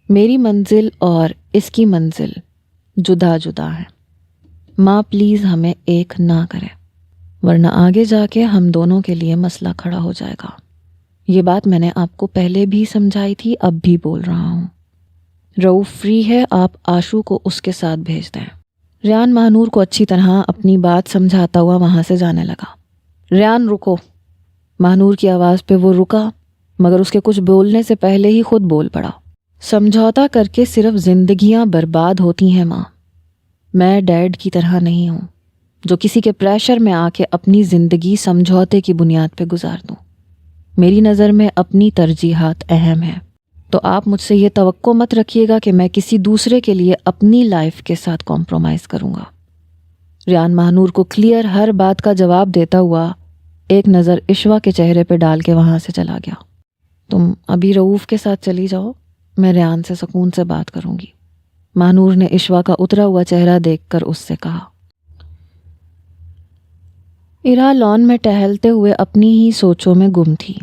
میری منزل اور اس کی منزل جدا جدا ہے، ماں پلیز ہمیں ایک نہ کرے ورنہ آگے جا کے ہم دونوں کے لیے مسئلہ کھڑا ہو جائے گا۔ یہ بات میں نے آپ کو پہلے بھی سمجھائی تھی، اب بھی بول رہا ہوں۔ رؤوف فری ہے، آپ آشو کو اس کے ساتھ بھیج دیں۔ ریان مہنور کو اچھی طرح اپنی بات سمجھاتا ہوا وہاں سے جانے لگا۔ ریان رکو۔ مہنور کی آواز پہ وہ رکا مگر اس کے کچھ بولنے سے پہلے ہی خود بول پڑا۔ سمجھوتا کر کے صرف زندگیاں برباد ہوتی ہیں ماں۔ میں ڈیڈ کی طرح نہیں ہوں جو کسی کے پریشر میں آ کے اپنی زندگی سمجھوتے کی بنیاد پہ گزار دوں۔ میری نظر میں اپنی ترجیحات اہم ہیں، تو آپ مجھ سے یہ توقع مت رکھیے گا کہ میں کسی دوسرے کے لیے اپنی لائف کے ساتھ کمپرومائز کروں گا۔ ریان مہنور کو کلیئر ہر بات کا جواب دیتا ہوا ایک نظر عشوہ کے چہرے پہ ڈال کے وہاں سے چلا گیا۔ تم ابھی رؤوف کے ساتھ چلی جاؤ، میں ریان سے سکون سے بات کروں گی، مہنور نے عشوہ کا اترا ہوا چہرہ دیکھ کر اس سے کہا۔ ایرا لان میں ٹہلتے ہوئے اپنی ہی سوچوں میں گم تھی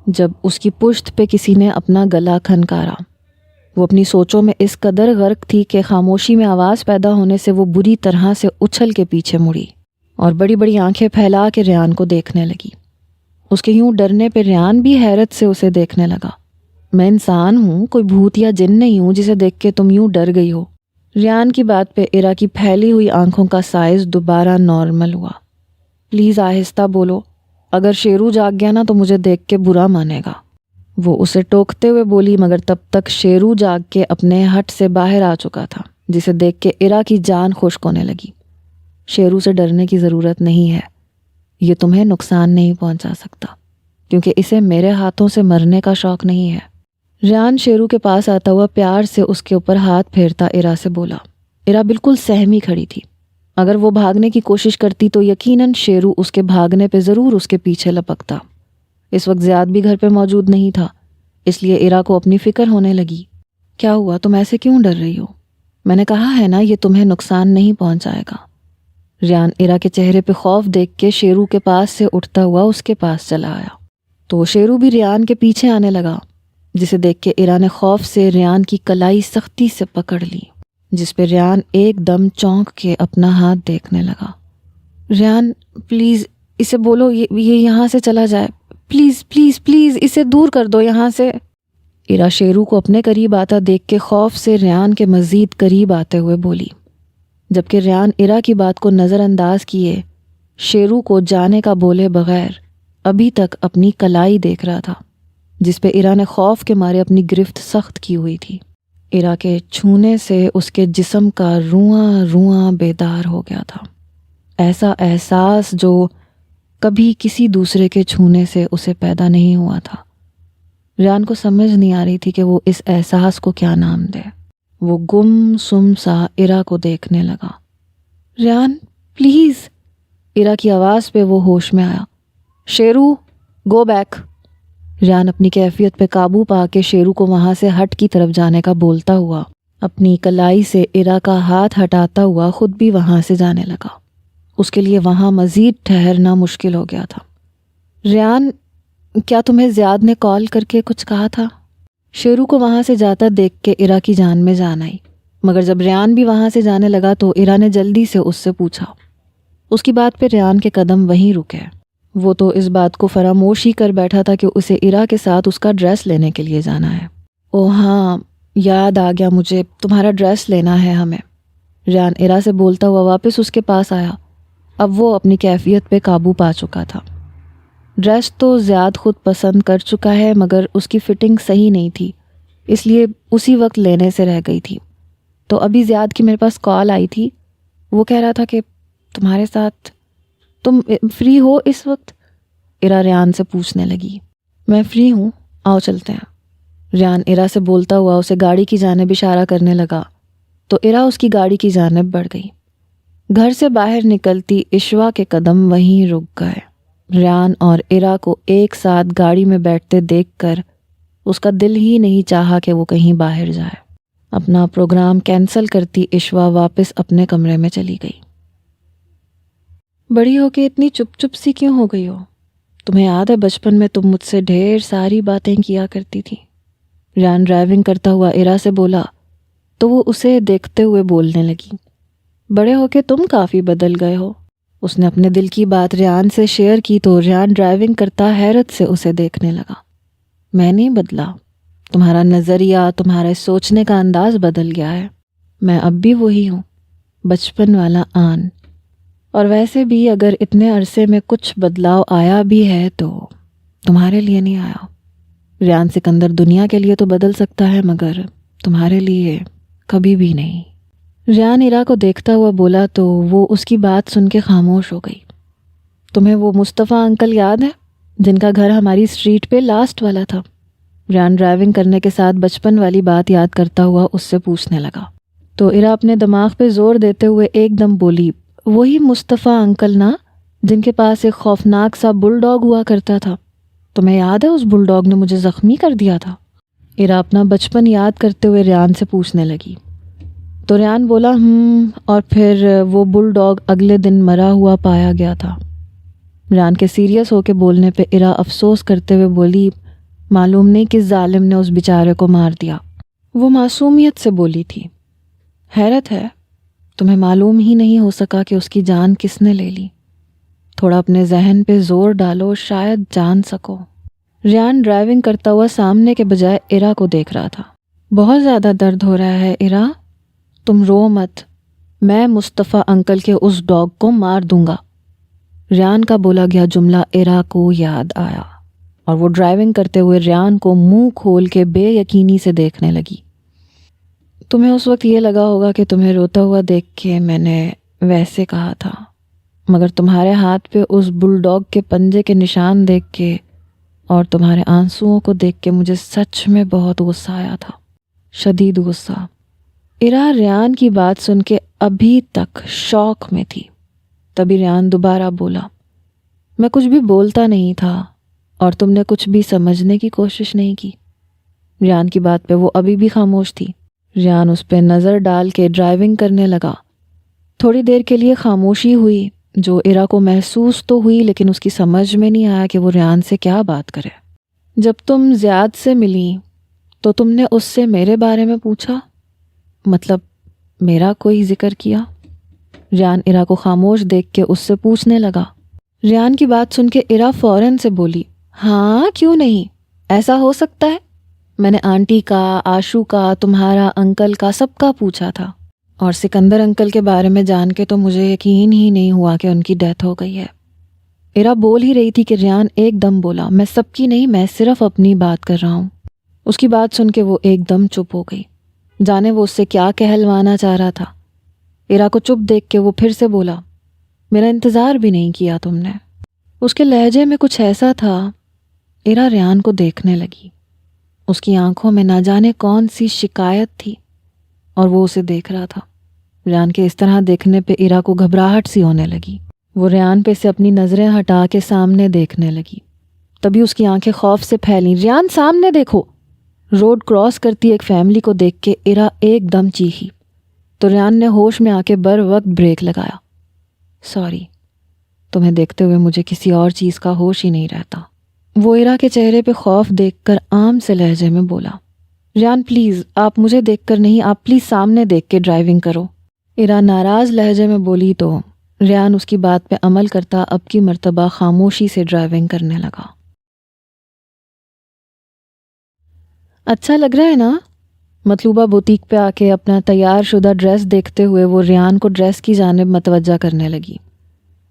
جب اس کی پشت پہ کسی نے اپنا گلا کھنکارا۔ وہ اپنی سوچوں میں اس قدر غرق تھی کہ خاموشی میں آواز پیدا ہونے سے وہ بری طرح سے اچھل کے پیچھے مڑی اور بڑی بڑی آنکھیں پھیلا کے ریان کو دیکھنے لگی۔ اس کے یوں ڈرنے پہ ریان بھی حیرت سے اسے دیکھنے لگا۔ میں انسان ہوں، کوئی بھوت یا جن نہیں ہوں جسے دیکھ کے تم یوں ڈر گئی ہو۔ ریان کی بات پہ ایرا کی پھیلی ہوئی آنکھوں کا سائز دوبارہ نارمل ہوا۔ پلیز آہستہ بولو، اگر شیرو جاگ گیا نا تو مجھے دیکھ کے برا مانے گا، وہ اسے ٹوکتے ہوئے بولی، مگر تب تک شیرو جاگ کے اپنے ہٹ سے باہر آ چکا تھا جسے دیکھ کے ایرا کی جان خشک ہونے لگی۔ شیرو سے ڈرنے کی ضرورت نہیں ہے، یہ تمہیں نقصان نہیں پہنچا سکتا کیونکہ اسے میرے ہاتھوں سے مرنے کا شوق نہیں ہے۔ ریان شیرو کے پاس آتا ہوا پیار سے اس کے اوپر ہاتھ پھیرتا ایرا سے بولا۔ ایرا بالکل سہمی کھڑی تھی، اگر وہ بھاگنے کی کوشش کرتی تو یقیناً شیرو اس کے بھاگنے پہ ضرور اس کے پیچھے لپکتا۔ اس وقت زیاد بھی گھر پہ موجود نہیں تھا، اس لیے ایرا کو اپنی فکر ہونے لگی۔ کیا ہوا، تم ایسے کیوں ڈر رہی ہو؟ میں نے کہا ہے نا یہ تمہیں نقصان نہیں پہنچائے گا۔ ریان ایرا کے چہرے پہ خوف دیکھ کے شیرو کے پاس سے اٹھتا ہوا اس کے پاس چلا آیا تو شیرو بھی ریان کے پیچھے آنے لگا، جسے دیکھ کے ایرا نے خوف سے ریان کی کلائی سختی سے پکڑ لی، جس پہ ریان ایک دم چونک کے اپنا ہاتھ دیکھنے لگا۔ ریان پلیز اسے بولو یہ یہاں سے چلا جائے، پلیز پلیز پلیز اسے دور کر دو یہاں سے۔ ایرا شیرو کو اپنے قریب آتا دیکھ کے خوف سے ریان کے مزید قریب آتے ہوئے بولی، جبکہ ریان ایرا کی بات کو نظر انداز کیے شیرو کو جانے کا بولے بغیر ابھی تک اپنی کلائی دیکھ رہا تھا، جس پہ ایرا نے خوف کے مارے اپنی گرفت سخت کی ہوئی تھی۔ ایرا کے چھونے سے اس کے جسم کا رواں رواں بیدار ہو گیا تھا، ایسا احساس جو کبھی کسی دوسرے کے چھونے سے اسے پیدا نہیں ہوا تھا۔ ریان کو سمجھ نہیں آ رہی تھی کہ وہ اس احساس کو کیا نام دے۔ وہ گم سم سا ایرا کو دیکھنے لگا۔ ریان پلیز، ایرا کی آواز پہ وہ ہوش میں آیا۔ شیرو گو بیک۔ ریان اپنی کیفیت پہ قابو پا کے شیرو کو وہاں سے ہٹ کی طرف جانے کا بولتا ہوا اپنی کلائی سے ایرا کا ہاتھ ہٹاتا ہوا خود بھی وہاں سے جانے لگا۔ اس کے لیے وہاں مزید ٹھہرنا مشکل ہو گیا تھا۔ ریان، کیا تمہیں زیاد نے کال کر کے کچھ کہا تھا؟ شیرو کو وہاں سے جاتا دیکھ کے ایرا کی جان میں جان آئی، مگر جب ریان بھی وہاں سے جانے لگا تو ایرا نے جلدی سے اس سے پوچھا۔ اس کی بات پہ ریان کے قدم وہیں رکے۔ وہ تو اس بات کو فراموش ہی کر بیٹھا تھا کہ اسے ایرا کے ساتھ اس کا ڈریس لینے کے لیے جانا ہے۔ او ہاں، یاد آ گیا مجھے، تمہارا ڈریس لینا ہے ہمیں۔ ریان ایرا سے بولتا ہوا واپس اس کے پاس آیا۔ اب وہ اپنی کیفیت پہ قابو پا چکا تھا۔ ڈریس تو زیاد خود پسند کر چکا ہے مگر اس کی فٹنگ صحیح نہیں تھی، اس لیے اسی وقت لینے سے رہ گئی تھی۔ تو ابھی زیاد کی میرے پاس کال آئی تھی، وہ کہہ رہا تھا کہ تمہارے ساتھ تم فری ہو اس وقت؟ ایرا ریان سے پوچھنے لگی۔ میں فری ہوں، آؤ چلتے ہیں۔ ریان ایرا سے بولتا ہوا اسے گاڑی کی جانب اشارہ کرنے لگا تو ایرا اس کی گاڑی کی جانب بڑھ گئی۔ گھر سے باہر نکلتی اشوا کے قدم وہیں رک گئے۔ ریان اور ایرا کو ایک ساتھ گاڑی میں بیٹھتے دیکھ کر اس کا دل ہی نہیں چاہا کہ وہ کہیں باہر جائے۔ اپنا پروگرام کینسل کرتی اشوا واپس اپنے کمرے میں چلی گئی۔ بڑی ہو کے اتنی چپ چپ سی کیوں ہو گئی ہو؟ تمہیں یاد ہے بچپن میں تم مجھ سے ڈھیر ساری باتیں کیا کرتی تھی؟ ریان ڈرائیونگ کرتا ہوا ایرا سے بولا تو وہ اسے دیکھتے ہوئے بولنے لگی۔ بڑے ہو کے تم کافی بدل گئے ہو۔ اس نے اپنے دل کی بات ریان سے شیئر کی تو ریان ڈرائیونگ کرتا حیرت سے اسے دیکھنے لگا۔ میں نہیں بدلا، تمہارا نظریہ، تمہارے سوچنے کا انداز بدل گیا ہے۔ میں اب بھی وہی ہوں، بچپن والا آن۔ اور ویسے بھی اگر اتنے عرصے میں کچھ بدلاؤ آیا بھی ہے تو تمہارے لیے نہیں آیا۔ ریان سکندر دنیا کے لیے تو بدل سکتا ہے مگر تمہارے لیے کبھی بھی نہیں۔ ریان ایرا کو دیکھتا ہوا بولا تو وہ اس کی بات سن کے خاموش ہو گئی۔ تمہیں وہ مصطفیٰ انکل یاد ہے جن کا گھر ہماری اسٹریٹ پہ لاسٹ والا تھا؟ ریان ڈرائیونگ کرنے کے ساتھ بچپن والی بات یاد کرتا ہوا اس سے پوچھنے لگا تو ایرا اپنے دماغ پہ زور دیتے ہوئے ایک دم بولی، وہی مصطفیٰ انکل نا جن کے پاس ایک خوفناک سا بل ڈاگ ہوا کرتا تھا؟ تمہیں یاد ہے اس بل ڈاگ نے مجھے زخمی کر دیا تھا؟ ایرا اپنا بچپن یاد کرتے ہوئے ریان سے پوچھنے لگی تو ریان بولا اور پھر وہ بل ڈاگ اگلے دن مرا ہوا پایا گیا تھا۔ ریان کے سیریس ہو کے بولنے پہ ایرا افسوس کرتے ہوئے بولی، معلوم نہیں کس ظالم نے اس بیچارے کو مار دیا۔ وہ معصومیت سے بولی تھی۔ حیرت ہے تمہیں معلوم ہی نہیں ہو سکا کہ اس کی جان کس نے لے لی۔ تھوڑا اپنے ذہن پہ زور ڈالو، شاید جان سکو۔ ریان ڈرائیونگ کرتا ہوا سامنے کے بجائے ایرا کو دیکھ رہا تھا۔ بہت زیادہ درد ہو رہا ہے ایرا، تم رو مت، میں مصطفیٰ انکل کے اس ڈاگ کو مار دوں گا۔ ریان کا بولا گیا جملہ ایرا کو یاد آیا اور وہ ڈرائیونگ کرتے ہوئے ریان کو منہ کھول کے بے یقینی سے دیکھنے لگی۔ تمہیں اس وقت یہ لگا ہوگا کہ تمہیں روتا ہوا دیکھ کے میں نے ویسے کہا تھا، مگر تمہارے ہاتھ پہ اس بل ڈاگ کے پنجے کے نشان دیکھ کے اور تمہارے آنسوؤں کو دیکھ کے مجھے سچ میں بہت غصہ آیا تھا، شدید غصہ۔ ایرا ریان کی بات سن کے ابھی تک شوق میں تھی۔ تبھی ریان دوبارہ بولا، میں کچھ بھی بولتا نہیں تھا اور تم نے کچھ بھی سمجھنے کی کوشش نہیں کی۔ ریان کی بات پہ وہ ابھی بھی خاموش تھی۔ ریان اس پہ نظر ڈال کے ڈرائیونگ کرنے لگا۔ تھوڑی دیر کے لیے خاموشی ہوئی جو ایرا کو محسوس تو ہوئی لیکن اس کی سمجھ میں نہیں آیا کہ وہ ریان سے کیا بات کرے۔ جب تم زیاد سے ملی تو تم نے اس سے میرے بارے میں پوچھا؟ مطلب میرا کوئی ذکر کیا؟ ریان ایرا کو خاموش دیکھ کے اس سے پوچھنے لگا۔ ریان کی بات سن کے ایرا فوراً سے بولی، ہاں کیوں نہیں، ایسا ہو سکتا ہے۔ میں نے آنٹی کا، آشو کا، تمہارا انکل کا، سب کا پوچھا تھا، اور سکندر انکل کے بارے میں جان کے تو مجھے یقین ہی نہیں ہوا کہ ان کی ڈیتھ ہو گئی ہے۔ ایرا بول ہی رہی تھی کہ ریان ایک دم بولا، میں سب کی نہیں، میں صرف اپنی بات کر رہا ہوں۔ اس کی بات سن کے وہ ایک دم چپ ہو گئی، جانے وہ اس سے کیا کہلوانا چاہ رہا تھا۔ ایرا کو چپ دیکھ کے وہ پھر سے بولا، میرا انتظار بھی نہیں کیا تم نے۔ اس کے لہجے میں کچھ ایسا تھا۔ ایرا ریان کو دیکھنے لگی، اس کی آنکھوں میں نہ جانے کون سی شکایت تھی اور وہ اسے دیکھ رہا تھا۔ ریان کے اس طرح دیکھنے پہ ایرا کو گھبراہٹ سی ہونے لگی۔ وہ ریان پہ سے اپنی نظریں ہٹا کے سامنے دیکھنے لگی۔ تبھی اس کی آنکھیں خوف سے پھیلیں، ریان سامنے دیکھو۔ روڈ کراس کرتی ایک فیملی کو دیکھ کے ایرا ایک دم چیخی تو ریان نے ہوش میں آ کے بر وقت بریک لگایا۔ سوری، تمہیں دیکھتے ہوئے مجھے کسی اور چیز کا ہوش ہی نہیں رہتا۔ وہ ایرا کے چہرے پہ خوف دیکھ کر عام سے لہجے میں بولا، ریان پلیز، آپ مجھے دیکھ کر نہیں، آپ پلیز سامنے دیکھ کے ڈرائیونگ کرو۔ ایرا ناراض لہجے میں بولی تو ریان اس کی بات پہ عمل کرتا اب کی مرتبہ خاموشی سے ڈرائیونگ کرنے لگا۔ اچھا لگ رہا ہے نا؟ مطلوبہ بوتیک پہ آ کے اپنا تیار شدہ ڈریس دیکھتے ہوئے وہ ریان کو ڈریس کی جانب متوجہ کرنے لگی۔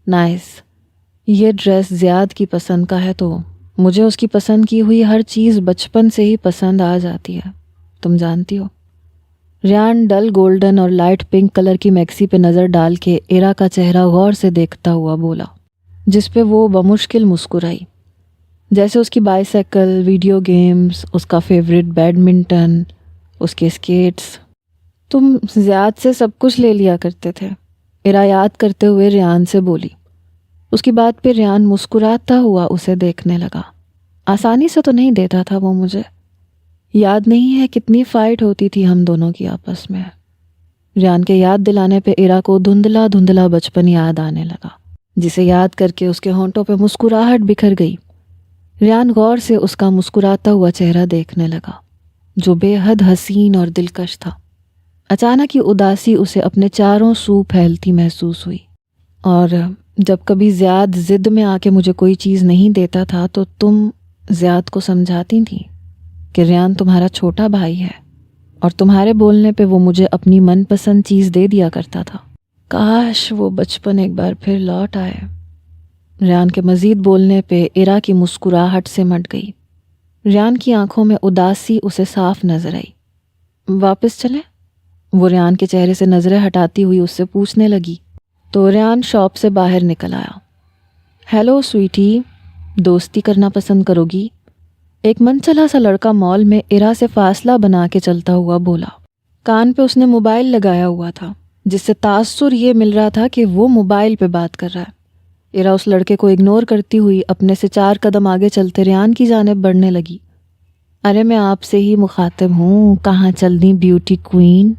نائس، یہ ڈریس زیاد کی پسند کا ہے تو مجھے اس کی پسند کی ہوئی ہر چیز بچپن سے ہی پسند آ جاتی ہے، تم جانتی ہو۔ ریان ڈل گولڈن اور لائٹ پنک کلر کی میکسی پہ نظر ڈال کے ایرا کا چہرہ غور سے دیکھتا ہوا بولا، جس پہ وہ بمشکل مسکرائی، جیسے اس کی بائیسیکل، ویڈیو گیمز، اس کا فیوریٹ بیڈمنٹن، اس کے اسکیٹس۔ تم زیاد سے سب کچھ لے لیا کرتے تھے، ایرا یاد کرتے ہوئے ریان سے بولی۔ اس کی بات پہ ریان مسکراتا ہوا اسے دیکھنے لگا۔ آسانی سے تو نہیں دیتا تھا وہ مجھے، یاد نہیں ہے کتنی فائٹ ہوتی تھی ہم دونوں کی آپس میں۔ ریان کے یاد دلانے پہ ایرا کو دھندلا دھندلا بچپن یاد آنے لگا، جسے یاد کر کے اس کے ہونٹوں پہ مسکراہٹ بکھر گئی۔ ریان غور سے اس کا مسکراتا ہوا چہرہ دیکھنے لگا، جو بے حد حسین اور دلکش تھا۔ اچانک یہ اداسی اسے اپنے چاروں سو پھیلتی محسوس ہوئی، اور جب کبھی زیاد ضد میں آ کے مجھے کوئی چیز نہیں دیتا تھا تو تم زیاد کو سمجھاتی تھیں کہ ریان تمہارا چھوٹا بھائی ہے، اور تمہارے بولنے پہ وہ مجھے اپنی من پسند چیز دے دیا کرتا تھا۔ کاش وہ بچپن ایک بار پھر لوٹ آئے۔ ریان کے مزید بولنے پہ ایرا کی مسکراہٹ سے مٹ گئی۔ ریان کی آنکھوں میں اداسی اسے صاف نظر آئی۔ واپس چلیں؟ وہ ریان کے چہرے سے نظریں ہٹاتی ہوئی اس سے پوچھنے لگی، تو ریان شاپ سے باہر نکل آیا۔ ہیلو سویٹی، دوستی کرنا پسند کرو گی؟ ایک من چلا سا لڑکا مال میں ایرا سے فاصلہ بنا کے چلتا ہوا بولا۔ کان پہ اس نے موبائل لگایا ہوا تھا، جس سے تاثر یہ مل رہا تھا کہ وہ موبائل پہ بات کر رہا ہے۔ ایرا اس لڑکے کو اگنور کرتی ہوئی اپنے سے 4 قدم آگے چلتے ریان کی جانب بڑھنے لگی۔ ارے میں آپ سے ہی مخاطب ہوں، کہاں چل دی بیوٹی کوئین؟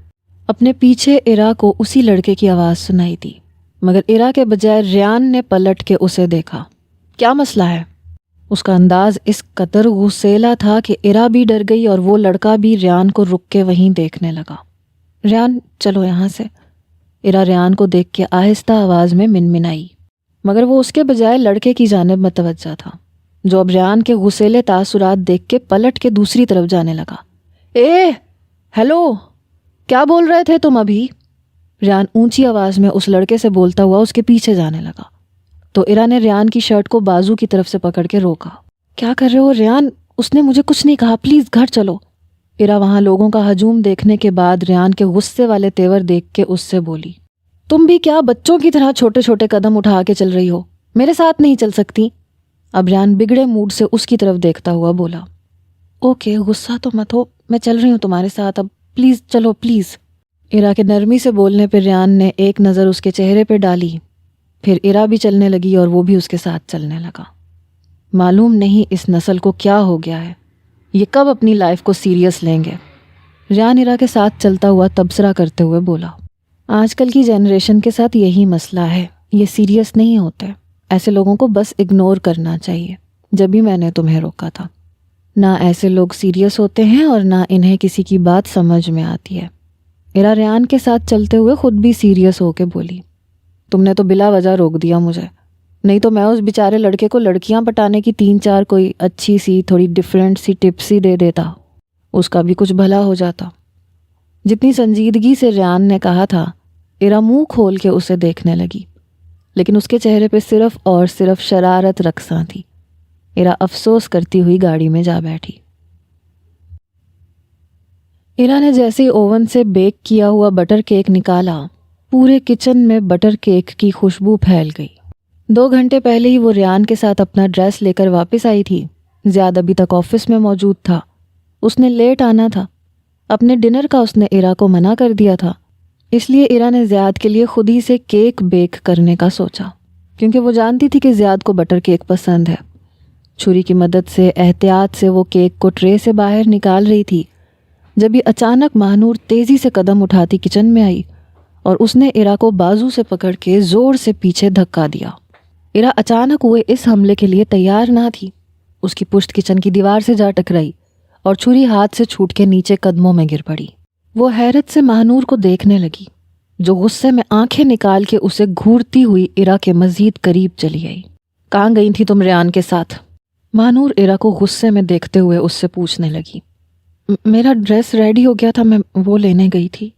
اپنے پیچھے ایرا کو اسی لڑکے کی آواز سنائی دی، مگر ایرا کے بجائے ریان نے پلٹ کے اسے دیکھا۔ کیا مسئلہ ہے؟ اس کا انداز اس قدر غصیلا تھا کہ ایرا بھی ڈر گئی اور وہ لڑکا بھی ریان کو رک کے وہیں دیکھنے لگا۔ ریان چلو یہاں سے، ایرا ریان کو دیکھ کے آہستہ آواز میں منمنائی، مگر وہ اس کے بجائے لڑکے کی جانب متوجہ تھا، جو اب ریان کے غصیلے تاثرات دیکھ کے پلٹ کے دوسری طرف جانے لگا۔ ہیلو، کیا بول رہے تھے تم ابھی؟ ریان اونچی آواز میں اس لڑکے سے بولتا ہوا اس کے پیچھے جانے لگا، تو ایرا نے ریان کی شرٹ کو بازو کی طرف سے پکڑ کے روکا۔ کیا کر رہے ہو ریان؟ اس نے مجھے کچھ نہیں کہا، پلیز گھر چلو۔ ایرا وہاں لوگوں کا ہجوم دیکھنے کے بعد ریان کے غصے والے تیور دیکھ کے اس سے بولی، تم بھی کیا بچوں کی طرح چھوٹے چھوٹے قدم اٹھا کے چل رہی ہو؟ میرے ساتھ نہیں چل سکتی؟ اب ریان بگڑے موڈ سے اس کی طرف دیکھتا ہوا بولا، اوکے غصہ تو مت ہو، میں چل رہی ہوں تمہارے ساتھ، اب پلیز چلو پلیز۔ ایرا کے نرمی سے بولنے پہ ریان نے ایک نظر اس کے چہرے پہ ڈالی، پھر ایرا بھی چلنے لگی اور وہ بھی اس کے ساتھ چلنے لگا۔ معلوم نہیں اس نسل کو کیا ہو گیا ہے، یہ کب اپنی لائف کو سیریس لیں گے؟ ریان ایرا کے ساتھ چلتا ہوا تبصرہ کرتے ہوئے بولا، آج کل کی جنریشن کے ساتھ یہی مسئلہ ہے، یہ سیریس نہیں ہوتے، ایسے لوگوں کو بس اگنور کرنا چاہیے۔ جب ہی میں نے تمہیں روکا تھا، نہ ایسے لوگ سیریس ہوتے ہیں اور نہ انہیں کسی کی بات سمجھ میں آتی ہے۔ ایرا ریان کے ساتھ چلتے ہوئے خود بھی سیریس ہو کے بولی، تم نے تو بلا وجہ روک دیا مجھے، نہیں تو میں اس بیچارے لڑکے کو لڑکیاں پٹانے کی 3-4 کوئی اچھی سی تھوڑی ڈیفرنٹ سی ٹپس ہی دے دیتا، اس کا بھی کچھ بھلا ہو جاتا۔ جتنی سنجیدگی سے ریان نے کہا تھا، ایرا منہ کھول کے اسے دیکھنے لگی، لیکن اس کے چہرے پہ صرف اور صرف شرارت رقصاں تھی۔ ایرا افسوس کرتی ہوئی گاڑی میں جا بیٹھی۔ ایرا نے جیسے ہی اوون سے بیک کیا ہوا بٹر کیک نکالا، پورے کچن میں بٹر کیک کی خوشبو پھیل گئی۔ 2 گھنٹے پہلے ہی وہ ریان کے ساتھ اپنا ڈریس لے کر واپس آئی تھی۔ زیاد ابھی تک آفس میں موجود تھا، اس نے لیٹ آنا تھا، اپنے ڈنر کا اس نے ایرا کو منع کر دیا تھا، اس لیے ایرا نے زیاد کے لیے خود ہی سے کیک بیک کرنے کا سوچا، کیونکہ وہ جانتی تھی کہ زیاد کو بٹر کیک پسند ہے۔ چھری کی مدد سے احتیاط سے وہ کیک کو ٹرے سے باہر نکال رہی تھی، جب یہ اچانک ماہنور تیزی سے قدم اٹھاتی کچن میں آئی اور اس نے ایرا کو بازو سے پکڑ کے زور سے پیچھے دھکا دیا۔ ایرا اچانک ہوئے اس حملے کے لیے تیار نہ تھی، اس کی پشت کچن کی دیوار سے جا ٹکرائی اور چھری ہاتھ سے چھوٹ کے نیچے قدموں میں گر پڑی۔ وہ حیرت سے ماہنور کو دیکھنے لگی، جو غصے میں آنکھیں نکال کے اسے گھورتی ہوئی ایرا کے مزید قریب چلی آئی۔ کہاں گئی تھی تم ریان کے ساتھ؟ ماہنور ایرا کو غصے میں دیکھتے ہوئے اس سے پوچھنے لگی۔ میرا ڈریس ریڈی ہو گیا تھا، میں وہ لینے گئی تھی۔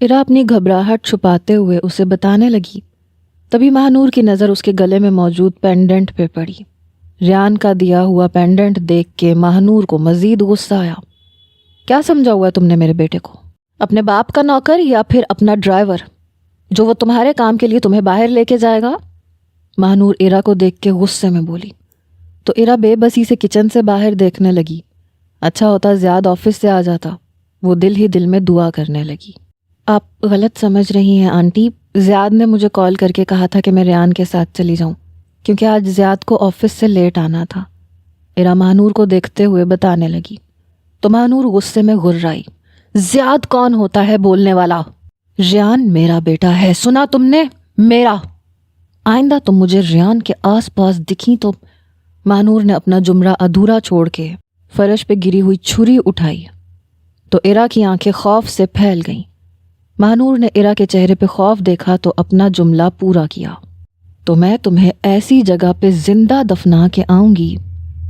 ارا اپنی گھبراہٹ چھپاتے ہوئے اسے بتانے لگی۔ تبھی ماہنور کی نظر اس کے گلے میں موجود پینڈنٹ پہ پڑی۔ ریان کا دیا ہوا پینڈنٹ دیکھ کے ماہنور کو مزید غصہ آیا۔ کیا سمجھا ہوا ہے تم نے میرے بیٹے کو؟ اپنے باپ کا نوکر یا پھر اپنا ڈرائیور جو وہ تمہارے کام کے لیے تمہیں باہر لے کے جائے گا؟ ماہنور ارا کو دیکھ کے غصے میں بولی تو ارا بے بسی سے کچن سے باہر دیکھنے لگی۔ اچھا ہوتا زیاد آفس سے آ جاتا۔ وہ دل ہی دل میں دعا کرنے لگی۔ آپ غلط سمجھ رہی ہیں آنٹی، زیاد نے مجھے کال کر کے کہا تھا کہ میں ریان کے ساتھ چلی جاؤں کیونکہ آج زیاد کو آفس سے لیٹ آنا تھا۔ ارا ماہنور کو دیکھتے ہوئے بتانے لگی تو ماہنور غصے میں غرائی۔ زیاد کون ہوتا ہے بولنے والا؟ ریان میرا بیٹا ہے، سنا تم نے؟ میرا۔ آئندہ تم مجھے ریان کے آس پاس دکھی تو… ماہنور نے اپنا جملہ ادھورا چھوڑ کے فرش پہ گری ہوئی چھری اٹھائی تو ارا کی آنکھیں خوف سے پھیل گئیں۔ ماہنور نے ارا کے چہرے پہ خوف دیکھا تو اپنا جملہ پورا کیا۔ تو میں تمہیں ایسی جگہ پہ زندہ دفنا کے آؤں گی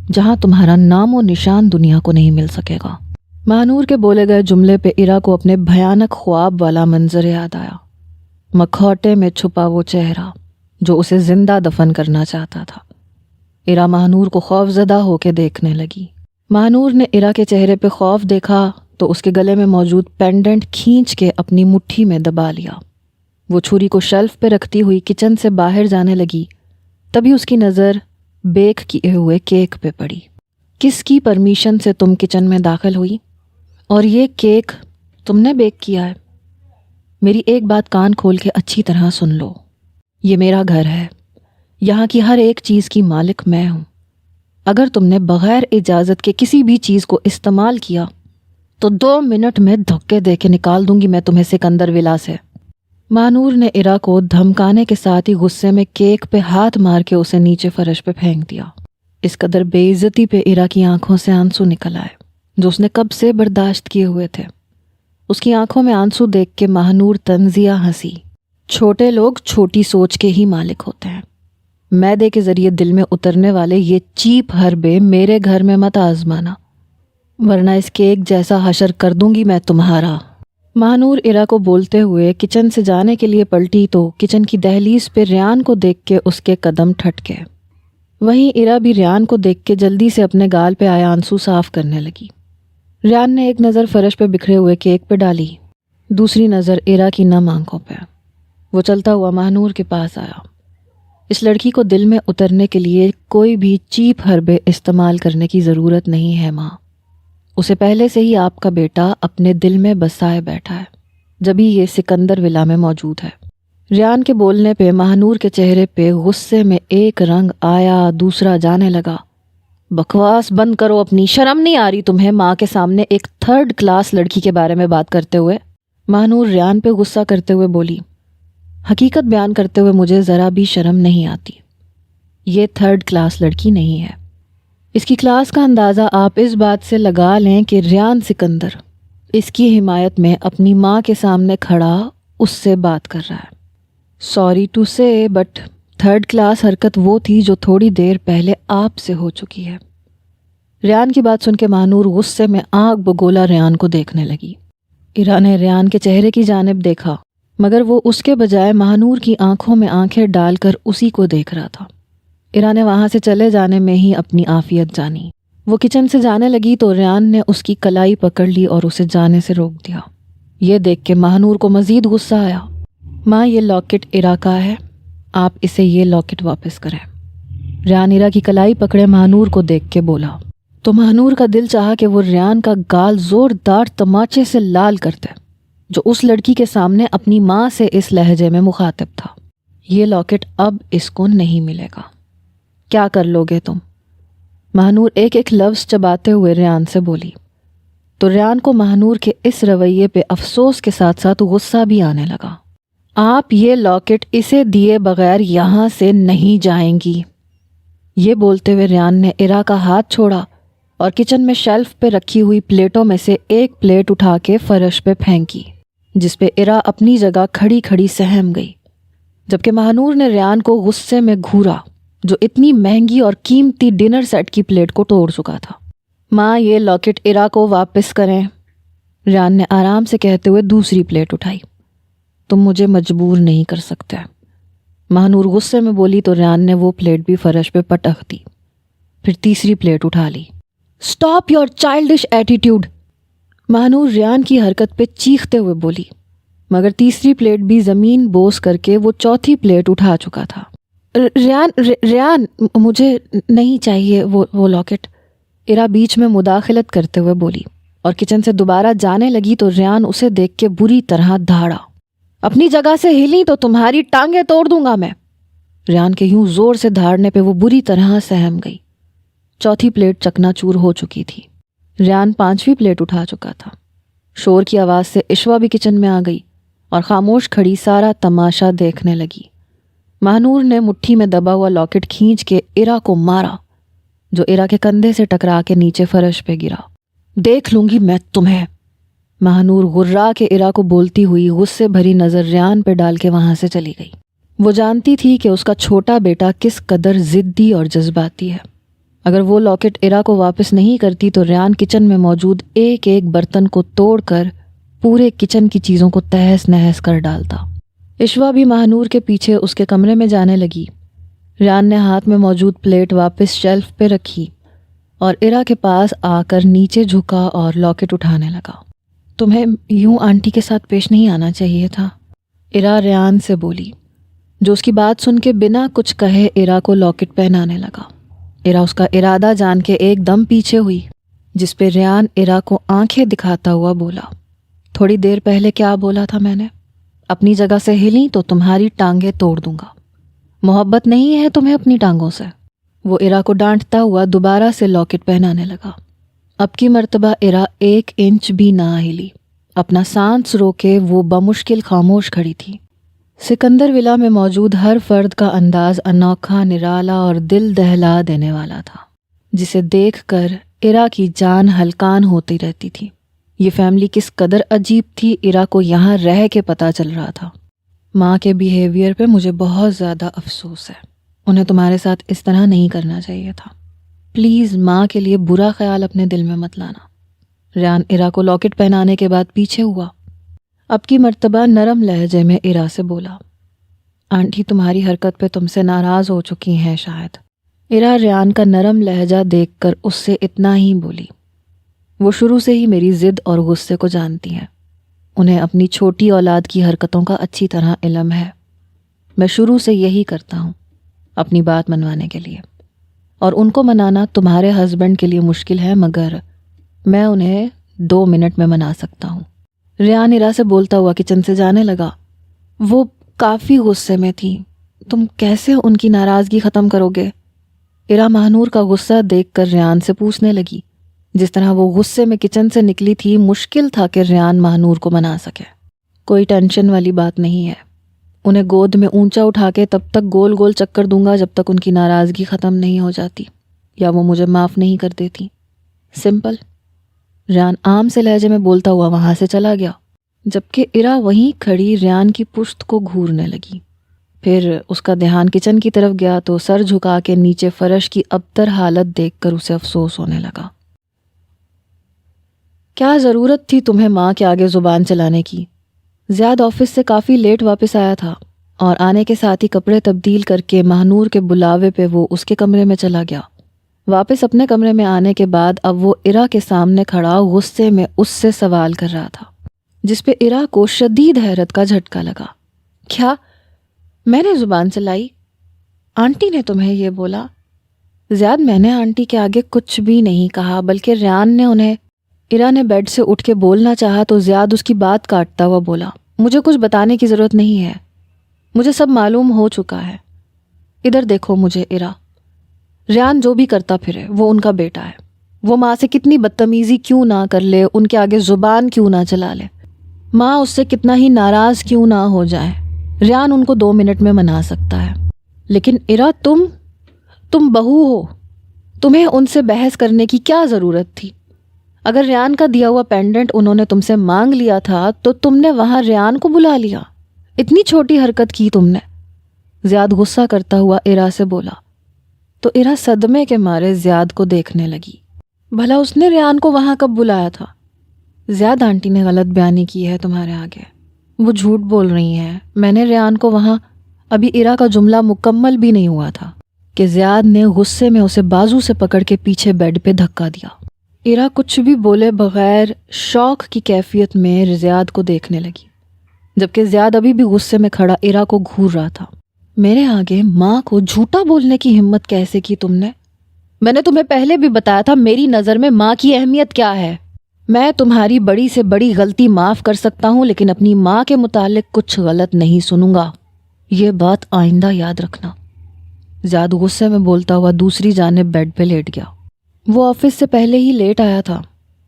جہاں تمہارا نام و نشان دنیا کو نہیں مل سکے گا۔ ماہنور کے بولے گئے جملے پہ ارا کو اپنے بھیانک خواب والا منظر یاد آیا۔ مکھوٹے میں چھپا وہ چہرہ جو اسے زندہ دفن کرنا چاہتا تھا۔ ارا ماہنور کو خوف زدہ ہو کے دیکھنے لگی۔ ماہنور نے ارا کے چہرے پہ خوف دیکھا تو اس کے گلے میں موجود پینڈنٹ کھینچ کے اپنی مٹھی میں دبا لیا۔ وہ چھری کو شیلف پہ رکھتی ہوئی کچن سے باہر جانے لگی۔ تبھی اس کی نظر بیک کیے ہوئے کیک پہ پڑی۔ کس کی پرمیشن سے تم کچن میں داخل ہوئی؟ اور یہ کیک تم نے بیک کیا ہے؟ میری ایک بات کان کھول کے اچھی طرح سن لو، یہ میرا گھر ہے، یہاں کی ہر ایک چیز کی مالک میں ہوں۔ اگر تم نے بغیر اجازت کے کسی بھی چیز کو استعمال کیا تو 2 منٹ میں دھکے دے کے نکال دوں گی میں تمہیں سکندر ولا سے۔ ماہنور نے ارا کو دھمکانے کے ساتھ ہی غصے میں کیک پہ ہاتھ مار کے اسے نیچے فرش پہ پھینک دیا۔ اس قدر بے عزتی پہ ارا کی آنکھوں سے آنسو نکل آئے جو اس نے کب سے برداشت کیے ہوئے تھے۔ اس کی آنکھوں میں آنسو دیکھ کے ماہنور طنزیہ ہنسی۔ چھوٹے لوگ چھوٹی سوچ کے ہی مالک ہوتے ہیں۔ میدے کے ذریعے دل میں اترنے والے یہ چیپ حربے میرے گھر میں مت آزمانا، ورنہ اس کیک جیسا حشر کر دوں گی میں تمہارا۔ ماہنور ارا کو بولتے ہوئے کچن سے جانے کے لیے پلٹی تو کچن کی دہلیز پہ ریان کو دیکھ کے اس کے قدم ٹھٹکے۔ وہیں ارا بھی ریان کو دیکھ کے جلدی سے اپنے گال پہ آیا آنسو صاف کرنے لگی۔ ریان نے ایک نظر فرش پہ بکھرے ہوئے کیک پہ ڈالی، دوسری نظر ارا کی نم آنکھوں پہ۔ وہ چلتا ہوا ماہنور کے پاس آیا۔ اس لڑکی کو دل میں اترنے کے لیے کوئی بھی چیپ حربے استعمال کرنے کی ضرورت نہیں ہے ماں، اسے پہلے سے ہی آپ کا بیٹا اپنے دل میں بسائے بیٹھا ہے، جبھی یہ سکندر ولا میں موجود ہے۔ ریان کے بولنے پہ ماہنور کے چہرے پہ غصے میں ایک رنگ آیا دوسرا جانے لگا۔ بکواس بند کرو اپنی، شرم نہیں آ رہی تمہیں ماں کے سامنے ایک 3rd کلاس لڑکی کے بارے میں بات کرتے ہوئے؟ ماہنور ریان پہ غصہ کرتے ہوئے بولی۔ حقیقت بیان کرتے ہوئے مجھے ذرا بھی شرم نہیں آتی، یہ 3rd کلاس لڑکی نہیں ہے۔ اس کی کلاس کا اندازہ آپ اس بات سے لگا لیں کہ ریان سکندر اس کی حمایت میں اپنی ماں کے سامنے کھڑا اس سے بات کر رہا ہے۔ سوری ٹو سے بٹ 3rd کلاس حرکت وہ تھی جو تھوڑی دیر پہلے آپ سے ہو چکی ہے۔ ریان کی بات سن کے ماہنور غصے میں آگ بگولا ریان کو دیکھنے لگی۔ ارا نے ریان کے چہرے کی جانب دیکھا مگر وہ اس کے بجائے ماہنور کی آنکھوں میں آنکھیں ڈال کر اسی کو دیکھ رہا تھا۔ ارا نے وہاں سے چلے جانے میں ہی اپنی عافیت جانی۔ وہ کچن سے جانے لگی تو ریان نے اس کی کلائی پکڑ لی اور اسے جانے سے روک دیا۔ یہ دیکھ کے ماہنور کو مزید غصہ آیا۔ ماں یہ لاکٹ ارا کا ہے، آپ اسے یہ لاکٹ واپس کریں۔ ریان ارا کی کلائی پکڑے ماہنور کو دیکھ کے بولا تو ماہنور کا دل چاہا کہ وہ ریان کا گال زوردار تماچے سے لال کرتے جو اس لڑکی کے سامنے اپنی ماں سے اس لہجے میں مخاطب تھا۔ یہ لاکٹ اب اس کو نہیں ملے گا، کیا کر لو گے تم؟ ماہنور ایک ایک لفظ چباتے ہوئے ریان سے بولی تو ریان کو ماہنور کے اس رویے پہ افسوس کے ساتھ ساتھ غصہ بھی آنے لگا۔ آپ یہ لاکٹ اسے دیے بغیر یہاں سے نہیں جائیں گی۔ یہ بولتے ہوئے ریان نے ارا کا ہاتھ چھوڑا اور کچن میں شیلف پہ رکھی ہوئی پلیٹوں میں سے ایک پلیٹ اٹھا کے فرش پہ پھینکی، جس پہ ارا اپنی جگہ کھڑی کھڑی سہم گئی، جبکہ ماہنور نے ریان کو غصے میں گھورا جو اتنی مہنگی اور قیمتی ڈنر سیٹ کی پلیٹ کو توڑ چکا تھا۔ ماں یہ لاکٹ ایرا کو واپس کریں، ریان نے آرام سے کہتے ہوئے دوسری پلیٹ اٹھائی۔ تم مجھے مجبور نہیں کر سکتے، ماہنور غصے میں بولی تو ریان نے وہ پلیٹ بھی فرش پہ پٹخ دی، پھر تیسری پلیٹ اٹھا لی۔ Stop your childish attitude, Mahnoor Rayan کی حرکت پہ چیختے ہوئے بولی، مگر تیسری پلیٹ بھی زمین بوس کر کے وہ چوتھی پلیٹ اٹھا چکا تھا۔ ریان مجھے نہیں چاہیے وہ لاکٹ، ایرا بیچ میں مداخلت کرتے ہوئے بولی اور کچن سے دوبارہ جانے لگی تو ریان اسے دیکھ کے بری طرح دھاڑا۔ اپنی جگہ سے ہلی تو تمہاری ٹانگیں توڑ دوں گا میں، ریان کے یوں زور سے دھاڑنے پہ وہ بری طرح سہم گئی۔ چوتھی پلیٹ چکنا چور ہو چکی تھی۔ ریان پانچویں پلیٹ اٹھا چکا تھا۔ شور کی آواز سے عشوہ بھی کچن میں آ گئی اور خاموش کھڑی سارا تماشا دیکھنے لگی۔ ماہنور نے مٹھی میں دبا ہوا لاکٹ کھینچ کے ایرا کو مارا، جو ایرا کے کندھے سے ٹکرا کے نیچے فرش پہ گرا۔ دیکھ لوں گی میں تمہیں، ماہنور غرا کے ایرا کو بولتی ہوئی غصے بھری نظر ریان پہ ڈال کے وہاں سے چلی گئی۔ وہ جانتی تھی کہ اس کا چھوٹا بیٹا کس قدر ضدی اور جذباتی ہے۔ اگر وہ لاکٹ ایرا کو واپس نہیں کرتی تو ریان کچن میں موجود ایک ایک برتن کو توڑ کر پورے کچن کی چیزوں کو تہس نہس کر ڈالتا۔ عشوہ بھی ماہنور کے پیچھے اس کے کمرے میں جانے لگی۔ ریان نے ہاتھ میں موجود پلیٹ واپس شیلف پہ رکھی اور ایرا کے پاس آ کر نیچے جھکا اور لاکٹ اٹھانے لگا۔ تمہیں یوں آنٹی کے ساتھ پیش نہیں آنا چاہیے تھا، ایرا ریان سے بولی، جو اس کی بات سن کے بنا کچھ کہے ایرا کو لاکٹ پہنانے لگا۔ ایرا اس کا ارادہ جان کے ایک دم پیچھے ہوئی، جس پہ ریان ایرا کو آنکھیں دکھاتا ہوا بولا، تھوڑی دیر پہلے کیا بولا تھا میں نے؟ اپنی جگہ سے ہلی تو تمہاری ٹانگیں توڑ دوں گا۔ محبت نہیں ہے تمہیں اپنی ٹانگوں سے؟ وہ ایرا کو ڈانٹتا ہوا دوبارہ سے لاکٹ پہنانے لگا۔ اب کی مرتبہ ایرا 1 انچ بھی نہ ہلی۔ اپنا سانس روکے وہ بمشکل خاموش کھڑی تھی۔ سکندر ولا میں موجود ہر فرد کا انداز انوکھا، نرالا اور دل دہلا دینے والا تھا، جسے دیکھ کر ایرا کی جان ہلکان ہوتی رہتی تھی۔ یہ فیملی کس قدر عجیب تھی، ایرا کو یہاں رہ کے پتہ چل رہا تھا۔ ماں کے بیہیویئر پہ مجھے بہت زیادہ افسوس ہے، انہیں تمہارے ساتھ اس طرح نہیں کرنا چاہیے تھا۔ پلیز ماں کے لیے برا خیال اپنے دل میں مت لانا۔ ریان ایرا کو لاکٹ پہنانے کے بعد پیچھے ہوا۔ اب کی مرتبہ نرم لہجے میں ایرا سے بولا، آنٹی تمہاری حرکت پہ تم سے ناراض ہو چکی ہیں شاید۔ ایرا ریان کا نرم لہجہ دیکھ کر اس سے اتنا ہی بولی، وہ شروع سے ہی میری ضد اور غصے کو جانتی ہیں، انہیں اپنی چھوٹی اولاد کی حرکتوں کا اچھی طرح علم ہے۔ میں شروع سے یہی کرتا ہوں اپنی بات منوانے کے لیے، اور ان کو منانا تمہارے ہسبینڈ کے لیے مشکل ہے، مگر میں انہیں 2 منٹ میں منا سکتا ہوں۔ ریان ایرا سے بولتا ہوا کچن سے جانے لگا۔ وہ کافی غصے میں تھی، تم کیسے ان کی ناراضگی ختم کرو گے؟ ایرا ماہنور کا غصہ دیکھ کر ریان سے پوچھنے لگی۔ جس طرح وہ غصے میں کچن سے نکلی تھی، مشکل تھا کہ ریان ماہنور کو منا سکے۔ کوئی ٹینشن والی بات نہیں ہے، انہیں گود میں اونچا اٹھا کے تب تک گول گول چکر دوں گا جب تک ان کی ناراضگی ختم نہیں ہو جاتی یا وہ مجھے معاف نہیں کر دیتی۔ سمپل۔ ریان عام سے لہجے میں بولتا ہوا وہاں سے چلا گیا، جبکہ ایرا وہیں کھڑی ریان کی پشت کو گھورنے لگی۔ پھر اس کا دھیان کچن کی طرف گیا تو سر جھکا کے نیچے فرش کی ابتر حالت دیکھ کر اسے افسوس ہونے لگا۔ کیا ضرورت تھی تمہیں ماں کے آگے زبان چلانے کی؟ زیاد آفس سے کافی لیٹ واپس آیا تھا اور آنے کے ساتھ ہی کپڑے تبدیل کر کے ماہنور کے بلاوے پہ وہ اس کے کمرے میں چلا گیا۔ واپس اپنے کمرے میں آنے کے بعد اب وہ ایرا کے سامنے کھڑا غصے میں اس سے سوال کر رہا تھا، جس پہ ایرا کو شدید حیرت کا جھٹکا لگا۔ کیا میں نے زبان چلائی؟ آنٹی نے تمہیں یہ بولا؟ زیاد میں نے آنٹی کے آگے کچھ بھی نہیں کہا، بلکہ ریان نے انہیں۔ ایرا نے بیڈ سے اٹھ کے بولنا چاہا تو زیاد اس کی بات کاٹتا ہوا بولا، مجھے کچھ بتانے کی ضرورت نہیں ہے، مجھے سب معلوم ہو چکا ہے۔ ادھر دیکھو مجھے ایرا، ریان جو بھی کرتا پھرے وہ ان کا بیٹا ہے، وہ ماں سے کتنی بدتمیزی کیوں نہ کر لے، ان کے آگے زبان کیوں نہ چلا لے، ماں اس سے کتنا ہی ناراض کیوں نہ ہو جائے، ریان ان کو 2 منٹ میں منا سکتا ہے۔ لیکن ایرا تم بہو ہو، تمہیں ان سے بحث کرنے کی کیا ضرورت تھی؟ اگر ریان کا دیا ہوا پینڈنٹ انہوں نے تم سے مانگ لیا تھا تو تم نے وہاں ریان کو بلا لیا، اتنی چھوٹی حرکت کی تم نے۔ زیاد غصہ کرتا ہوا ایرا سے بولا تو ایرا صدمے کے مارے زیاد کو دیکھنے لگی۔ بھلا اس نے ریان کو وہاں کب بلایا تھا؟ زیاد آنٹی نے غلط بیانی کی ہے تمہارے آگے، وہ جھوٹ بول رہی ہیں، میں نے ریان کو وہاں، ابھی ایرا کا جملہ مکمل بھی نہیں ہوا تھا کہ زیاد نے غصے میں اسے بازو سے پکڑ کے پیچھے بیڈ پہ دھکا دیا۔ ایرا کچھ بھی بولے بغیر شوق کی کیفیت میں زیاد کو دیکھنے لگی، جبکہ زیاد ابھی بھی غصے میں کھڑا ایرا کو گھور رہا تھا۔ میرے آگے ماں کو جھوٹا بولنے کی ہمت کیسے کی تم نے؟ میں نے تمہیں پہلے بھی بتایا تھا میری نظر میں ماں کی اہمیت کیا ہے۔ میں تمہاری بڑی سے بڑی غلطی معاف کر سکتا ہوں، لیکن اپنی ماں کے متعلق کچھ غلط نہیں سنوں گا، یہ بات آئندہ یاد رکھنا۔ زیاد غصے میں بولتا ہوا دوسری جانب بیڈ پہ لیٹ گیا۔ وہ آفس سے پہلے ہی لیٹ آیا تھا،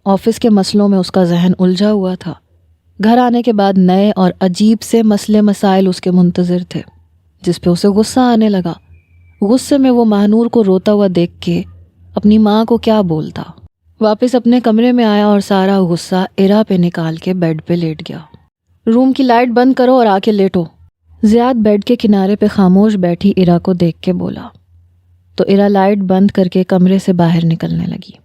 آفس کے مسئلوں میں اس کا ذہن الجھا ہوا تھا۔ گھر آنے کے بعد نئے اور عجیب سے مسئلے مسائل اس کے منتظر تھے، جس پہ اسے غصہ آنے لگا۔ غصے میں وہ ماہنور کو روتا ہوا دیکھ کے اپنی ماں کو کیا بولتا۔ واپس اپنے کمرے میں آیا اور سارا غصہ ایرا پہ نکال کے بیڈ پہ لیٹ گیا۔ روم کی لائٹ بند کرو اور آ کے لیٹو، زیاد بیڈ کے کنارے پہ خاموش بیٹھی ایرا کو دیکھ کے بولا، تو ایرا لائٹ بند کر کے کمرے سے باہر نکلنے لگی۔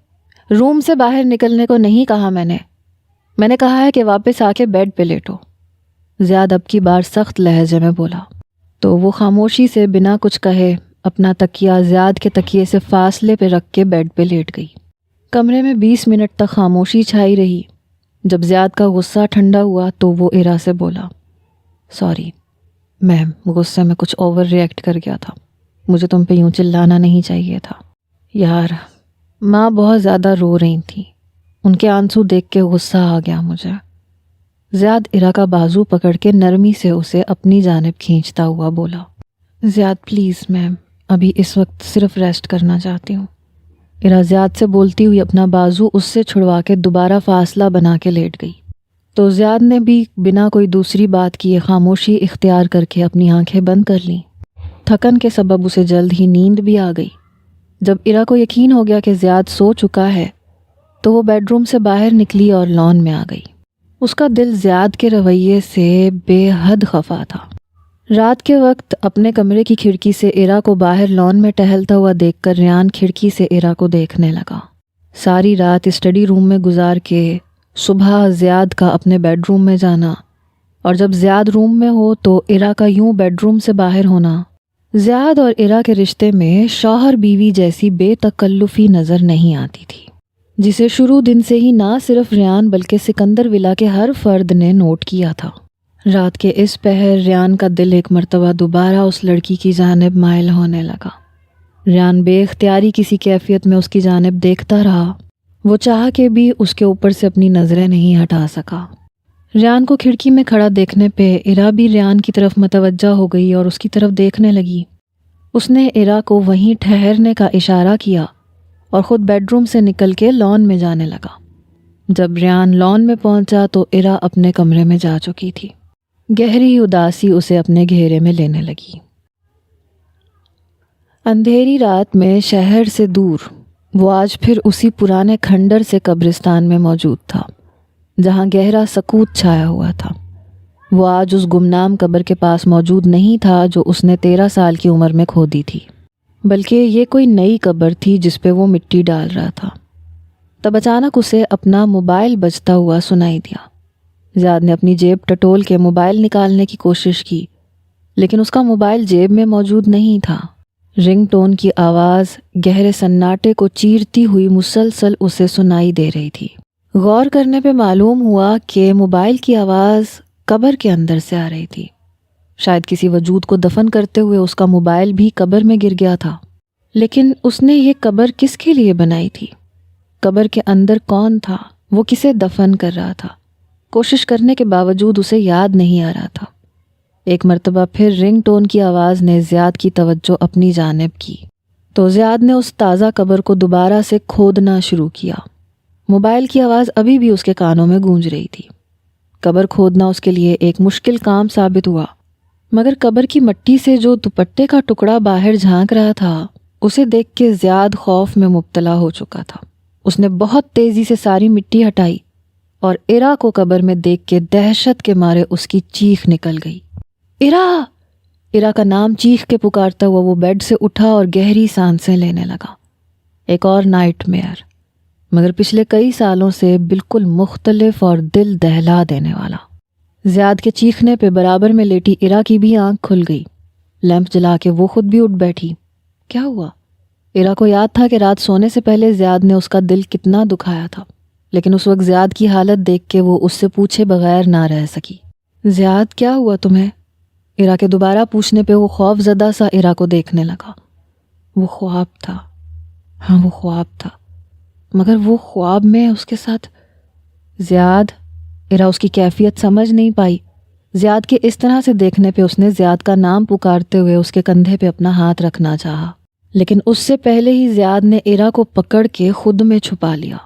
روم سے باہر نکلنے کو نہیں کہا میں نے کہا ہے کہ واپس آ کے بیڈ پہ لیٹو، زیاد اب کی بار سخت لہجے میں بولا۔ تو وہ خاموشی سے بنا کچھ کہے اپنا تکیہ زیاد کے تکیے سے فاصلے پہ رکھ کے بیڈ پہ لیٹ گئی۔ کمرے میں 20 منٹ تک خاموشی چھائی رہی۔ جب زیاد کا غصہ ٹھنڈا ہوا تو وہ ایرا سے بولا، سوری، میں غصے میں کچھ اوور ری ایکٹ کر گیا تھا، مجھے تم پہ یوں چلانا نہیں چاہیے تھا۔ یار، ماں بہت زیادہ رو رہی تھی، ان کے آنسو دیکھ کے غصہ آ گیا مجھے۔ زیاد ایرا کا بازو پکڑ کے نرمی سے اسے اپنی جانب کھینچتا ہوا بولا، زیاد پلیز، میں ابھی اس وقت صرف ریسٹ کرنا چاہتی ہوں۔ ایرا زیاد سے بولتی ہوئی اپنا بازو اس سے چھڑوا کے دوبارہ فاصلہ بنا کے لیٹ گئی، تو زیاد نے بھی بنا کوئی دوسری بات کیے خاموشی اختیار کر کے اپنی آنکھیں بند کر لیں۔ تھکن کے سبب اسے جلد ہی نیند بھی آ گئی۔ جب ایرا کو یقین ہو گیا کہ زیاد سو چکا ہے تو وہ بیڈ روم سے باہر نکلی اور لان میں آ گئی۔ اس کا دل زیاد کے رویے سے بے حد خفا تھا۔ رات کے وقت اپنے کمرے کی کھڑکی سے ایرا کو باہر لان میں ٹہلتا ہوا دیکھ کر ریان کھڑکی سے ایرا کو دیکھنے لگا۔ ساری رات اسٹڈی روم میں گزار کے صبح زیاد کا اپنے بیڈ روم میں جانا، اور جب زیاد روم میں ہو تو ایرا کا یوں بیڈ روم سے باہر ہونا، زیاد اور ایرا کے رشتے میں شوہر بیوی جیسی بے تکلفی نظر نہیں آتی تھی، جسے شروع دن سے ہی نہ صرف ریان بلکہ سکندر ولا کے ہر فرد نے نوٹ کیا تھا۔ رات کے اس پہر ریان کا دل ایک مرتبہ دوبارہ اس لڑکی کی جانب مائل ہونے لگا۔ ریان بے اختیاری کسی کیفیت میں اس کی جانب دیکھتا رہا، وہ چاہ کے بھی اس کے اوپر سے اپنی نظریں نہیں ہٹا سکا۔ ریان کو کھڑکی میں کھڑا دیکھنے پہ ایرا بھی ریان کی طرف متوجہ ہو گئی اور اس کی طرف دیکھنے لگی۔ اس نے ایرا کو وہیں ٹھہرنے کا اشارہ کیا اور خود بیڈ روم سے نکل کے لان میں جانے لگا۔ جب ریان لان میں پہنچا تو ایرا اپنے کمرے میں جا چکی تھی۔ گہری اداسی اسے اپنے گھیرے میں لینے لگی۔ اندھیری رات میں شہر سے دور وہ آج پھر اسی پرانے کھنڈر سے قبرستان میں موجود تھا، جہاں گہرا سکوت چھایا ہوا تھا۔ وہ آج اس گمنام قبر کے پاس موجود نہیں تھا جو اس نے 13 سال کی عمر میں کھودی تھی، بلکہ یہ کوئی نئی قبر تھی جس پہ وہ مٹی ڈال رہا تھا۔ تب اچانک اسے اپنا موبائل بجتا ہوا سنائی دیا۔ زیاد نے اپنی جیب ٹٹول کے موبائل نکالنے کی کوشش کی، لیکن اس کا موبائل جیب میں موجود نہیں تھا۔ رنگ ٹون کی آواز گہرے سناٹے کو چیرتی ہوئی مسلسل اسے سنائی دے رہی تھی۔ غور کرنے پہ معلوم ہوا کہ موبائل کی آواز قبر کے اندر سے آ رہی تھی۔ شاید کسی وجود کو دفن کرتے ہوئے اس کا موبائل بھی قبر میں گر گیا تھا۔ لیکن اس نے یہ قبر کس کے لیے بنائی تھی؟ قبر کے اندر کون تھا؟ وہ کسے دفن کر رہا تھا؟ کوشش کرنے کے باوجود اسے یاد نہیں آ رہا تھا۔ ایک مرتبہ پھر رنگ ٹون کی آواز نے زیاد کی توجہ اپنی جانب کی، تو زیاد نے اس تازہ قبر کو دوبارہ سے کھودنا شروع کیا۔ موبائل کی آواز ابھی بھی اس کے کانوں میں گونج رہی تھی۔ قبر کھودنا اس کے لیے ایک مشکل کام ثابت ہوا، مگر قبر کی مٹی سے جو دوپٹے کا ٹکڑا باہر جھانک رہا تھا، اسے دیکھ کے زیاد خوف میں مبتلا ہو چکا تھا۔ اس نے بہت تیزی سے ساری مٹی ہٹائی اور ایرا کو قبر میں دیکھ کے دہشت کے مارے اس کی چیخ نکل گئی۔ ایرا! ایرا کا نام چیخ کے پکارتا ہوا وہ بیڈ سے اٹھا اور گہری سانسیں لینے لگا۔ ایک اور نائٹ میئر، مگر پچھلے کئی سالوں سے بالکل مختلف اور دل دہلا دینے والا۔ زیاد کے چیخنے پہ برابر میں لیٹی عرا کی بھی آنکھ کھل گئی۔ لیمپ جلا کے وہ خود بھی اٹھ بیٹھی۔ کیا ہوا؟ عرا کو یاد تھا کہ رات سونے سے پہلے زیاد نے اس کا دل کتنا دکھایا تھا، لیکن اس وقت زیاد کی حالت دیکھ کے وہ اس سے پوچھے بغیر نہ رہ سکی۔ زیاد کیا ہوا تمہیں؟ عرا کے دوبارہ پوچھنے پہ وہ خوف زدہ سا عرا کو دیکھنے لگا۔ وہ خواب تھا، ہاں وہ خواب تھا، مگر وہ خواب میں اس کے ساتھ زیاد۔ عرا اس کی کیفیت سمجھ نہیں پائی۔ زیاد کے اس طرح سے دیکھنے پہ اس نے زیاد کا نام پکارتے ہوئے اس کے کندھے پہ اپنا ہاتھ رکھنا چاہا، لیکن اس سے پہلے ہی زیاد نے عرا کو پکڑ کے خود میں چھپا لیا۔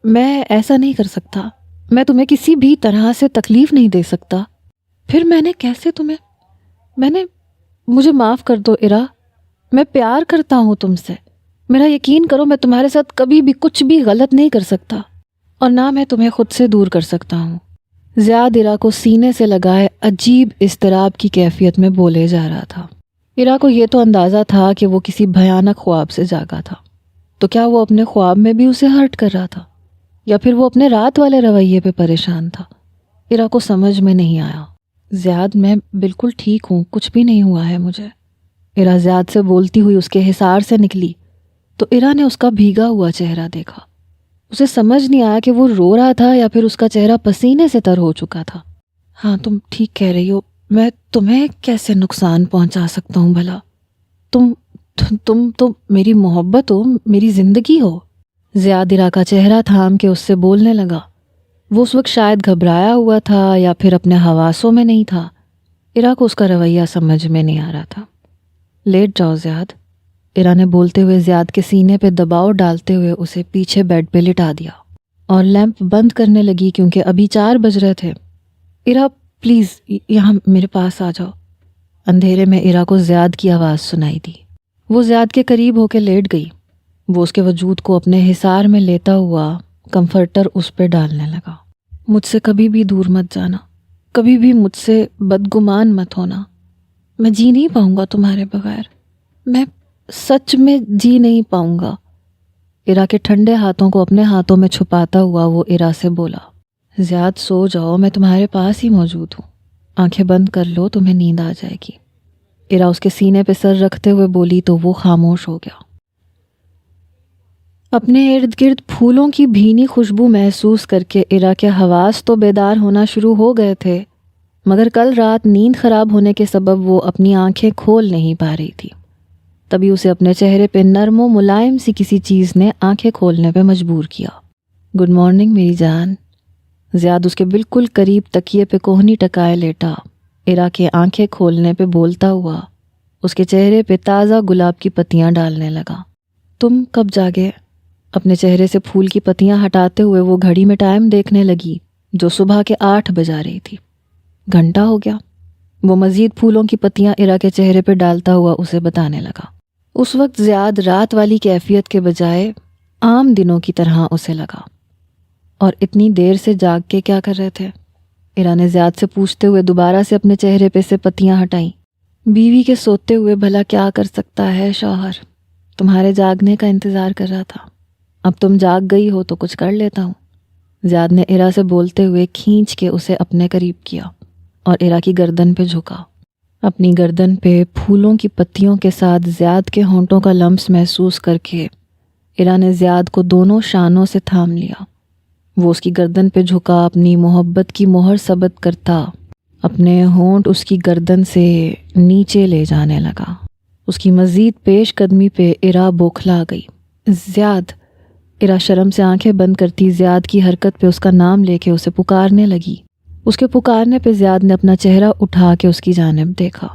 میں ایسا نہیں کر سکتا، میں تمہیں کسی بھی طرح سے تکلیف نہیں دے سکتا۔ پھر میں نے کیسے مجھے معاف کر دو عرا، میں پیار کرتا ہوں تم سے، میرا یقین کرو میں تمہارے ساتھ کبھی بھی کچھ بھی غلط نہیں کر سکتا، اور نہ میں تمہیں خود سے دور کر سکتا ہوں۔ زیاد عرا کو سینے سے لگائے عجیب اضطراب کی کیفیت میں بولے جا رہا تھا۔ عرا کو یہ تو اندازہ تھا کہ وہ کسی بھیانک خواب سے جاگا تھا، تو کیا وہ اپنے خواب میں بھی اسے ہرٹ کر رہا تھا، یا پھر وہ اپنے رات والے رویے پہ پریشان تھا؟ عرا کو سمجھ میں نہیں آیا۔ زیاد میں بالکل ٹھیک ہوں، کچھ بھی نہیں ہوا ہے مجھے۔ عرا زیاد سے بولتی ہوئی اس کے حصار سے نکلی تو عرا نے اس کا بھیگا ہوا چہرہ دیکھا۔ اسے سمجھ نہیں آیا کہ وہ رو رہا تھا یا پھر اس کا چہرہ پسینے سے تر ہو چکا تھا۔ ہاں تم ٹھیک کہہ رہی ہو، میں تمہیں کیسے نقصان پہنچا سکتا ہوں بھلا؟ تم تو میری محبت ہو، میری زندگی ہو۔ زیاد عرا کا چہرہ تھام کے اس سے بولنے لگا۔ وہ اس وقت شاید گھبرایا ہوا تھا یا پھر اپنے حواسوں میں نہیں تھا۔ عرا کو اس کا رویہ سمجھ میں نہیں آ رہا تھا۔ لیٹ جاؤ زیاد، عرا نے بولتے ہوئے زیاد کے سینے پہ دباؤ ڈالتے ہوئے اسے پیچھے بیڈ پہ لٹا دیا اور لیمپ بند کرنے لگی کیونکہ ابھی 4 بج رہے تھے۔ عرا پلیز یہاں میرے پاس آ جاؤ۔ اندھیرے میں عرا کو زیاد کی آواز سنائی دی۔ وہ زیاد کے قریب ہو کے لیٹ گئی۔ وہ اس کے وجود کو اپنے حصار میں لیتا ہوا کمفرٹر اس پہ ڈالنے لگا۔ مجھ سے کبھی بھی دور مت جانا، کبھی بھی مجھ سے بدگمان مت ہونا، میں جی نہیں پاؤں گا تمہارے بغیر، میں سچ میں جی نہیں پاؤں گا۔ عرا کے ٹھنڈے ہاتھوں کو اپنے ہاتھوں میں چھپاتا ہوا وہ عرا سے بولا، زیاد سو جاؤ، میں تمہارے پاس ہی موجود ہوں، آنکھیں بند کر لو، تمہیں نیند آ جائے گی۔ عرا اس کے سینے پہ سر رکھتے ہوئے بولی تو وہ خاموش ہو گیا۔ اپنے ارد گرد پھولوں کی بھینی خوشبو محسوس کر کے عرا کے حواس تو بیدار ہونا شروع ہو گئے تھے، مگر کل رات نیند خراب ہونے کے سبب وہ اپنی آنکھیں کھول نہیں پا رہی تھی۔ تبھی اسے اپنے چہرے پہ نرم و ملائم سی کسی چیز نے آنکھیں کھولنے پہ مجبور کیا۔ گڈ مارننگ میری جان۔ زیاد اس کے بالکل قریب تکیے پہ کوہنی ٹکائے لیٹا عرا کے آنکھیں کھولنے پہ بولتا ہوا اس کے چہرے پہ تازہ گلاب کی پتیاں ڈالنے لگا۔ تم کب جاگے؟ اپنے چہرے سے پھول کی پتیاں ہٹاتے ہوئے وہ گھڑی میں ٹائم دیکھنے لگی جو صبح کے 8 بجا رہی تھی۔ گھنٹہ ہو گیا۔ وہ مزید پھولوں کی پتیاں عرا کے چہرے پہ ڈالتا ہوا اسے بتانے لگا۔ اس وقت زیاد رات والی کیفیت کے بجائے عام دنوں کی طرح اسے لگا۔ اور اتنی دیر سے جاگ کے کیا کر رہے تھے؟ عرا نے زیاد سے پوچھتے ہوئے دوبارہ سے اپنے چہرے پہ سے پتیاں ہٹائیں۔ بیوی کے سوتے ہوئے بھلا کیا کر سکتا ہے شوہر؟ تمہارے جاگنے کا انتظار کر رہا تھا۔ اب تم جاگ گئی ہو تو کچھ کر لیتا ہوں۔ زیاد نے عرا سے بولتے ہوئے کھینچ کے اسے اپنے قریب کیا اور عرا کی گردن پہ جھکا۔ اپنی گردن پہ پھولوں کی پتیوں کے ساتھ زیاد کے ہونٹوں کا لمس محسوس کر کے عرا نے زیاد کو دونوں شانوں سے تھام لیا۔ وہ اس کی گردن پہ جھکا، اپنی محبت کی مہر ثبت کرتا اپنے ہونٹ اس کی گردن سے نیچے لے جانے لگا۔ اس کی مزید پیش قدمی پہ عرا بوکھلا گئی۔ زیاد! عرا شرم سے آنکھیں بند کرتی زیاد کی حرکت پہ اس کا نام لے کے اسے پکارنے لگی۔ اس کے پکارنے پہ زیاد نے اپنا چہرہ اٹھا کے اس کی جانب دیکھا۔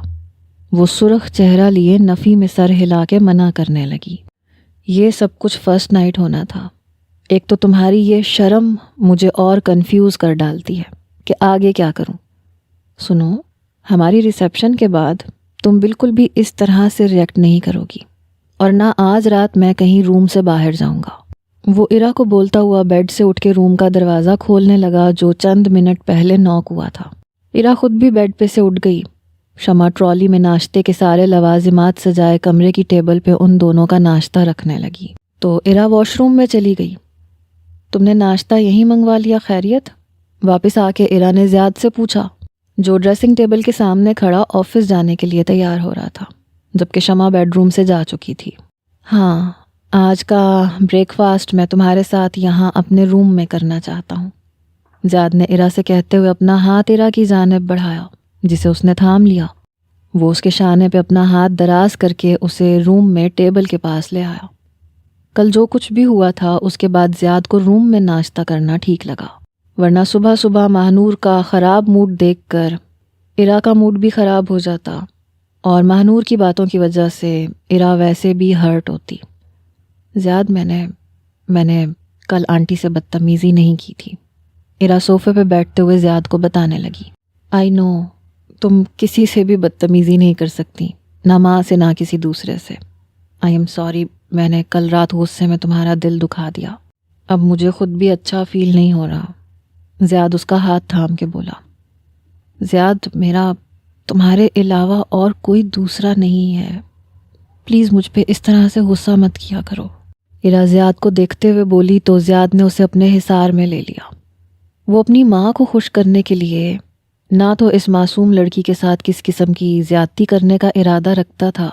وہ سرخ چہرہ لیے نفی میں سر ہلا کے منع کرنے لگی۔ یہ سب کچھ فرسٹ نائٹ ہونا تھا۔ ایک تو تمہاری یہ شرم مجھے اور کنفیوز کر ڈالتی ہے کہ آگے کیا کروں۔ سنو، ہماری ریسیپشن کے بعد تم بالکل بھی اس طرح سے ریئیکٹ نہیں کرو گی، اور نہ آج رات میں کہیں روم سے باہر جاؤں گا۔ وہ عرا کو بولتا ہوا بیڈ سے اٹھ کے روم کا دروازہ کھولنے لگا جو چند منٹ پہلے نوک ہوا تھا۔ عرا خود بھی بیڈ پہ سے اٹھ گئی۔ شمع ٹرالی میں ناشتے کے سارے لوازمات سجائے کمرے کی ٹیبل پہ ان دونوں کا ناشتہ رکھنے لگی تو ارا واش روم میں چلی گئی۔ تم نے ناشتہ یہیں منگوا لیا خیریت؟ واپس آ کے ارا نے زیاد سے پوچھا، جو ڈریسنگ ٹیبل کے سامنے کھڑا آفس جانے کے لیے تیار ہو رہا تھا، جبکہ شمع بیڈ روم سے جا چکی تھی۔ ہاں، آج کا بریک فاسٹ میں تمہارے ساتھ یہاں اپنے روم میں کرنا چاہتا ہوں، زیاد نے ارا سے کہتے ہوئے اپنا ہاتھ ارا کی جانب بڑھایا، جسے اس نے تھام لیا۔ وہ اس کے شانے پہ اپنا ہاتھ دراز کر کے اسے روم میں ٹیبل کے پاس لے آیا۔ کل جو کچھ بھی ہوا تھا اس کے بعد زیاد کو روم میں ناشتہ کرنا ٹھیک لگا، ورنہ صبح صبح ماہنور کا خراب موڈ دیکھ کر ارا کا موڈ بھی خراب ہو جاتا، اور ماہنور کی باتوں کی وجہ سے ارا ویسے بھی ہرٹ ہوتی۔ زیاد میں نے کل آنٹی سے بدتمیزی نہیں کی تھی، ارا صوفے پہ بیٹھتے ہوئے زیاد کو بتانے لگی۔ آئی نو، تم کسی سے بھی بدتمیزی نہیں کر سکتی، نہ ماں سے نہ کسی دوسرے سے۔ آئی ایم سوری، میں نے کل رات غصے میں تمہارا دل دکھا دیا، اب مجھے خود بھی اچھا فیل نہیں ہو رہا۔ زیاد اس کا ہاتھ تھام کے بولا، زیاد میرا تمہارے علاوہ اور کوئی دوسرا نہیں ہے، پلیز مجھ پہ اس طرح سے غصہ مت کیا کرو۔ ارا زیاد کو دیکھتے ہوئے بولی تو زیاد نے اسے اپنے حصار میں لے لیا۔ وہ اپنی ماں کو خوش کرنے کے لیے نہ تو اس معصوم لڑکی کے ساتھ کس قسم کی زیادتی کرنے کا ارادہ رکھتا تھا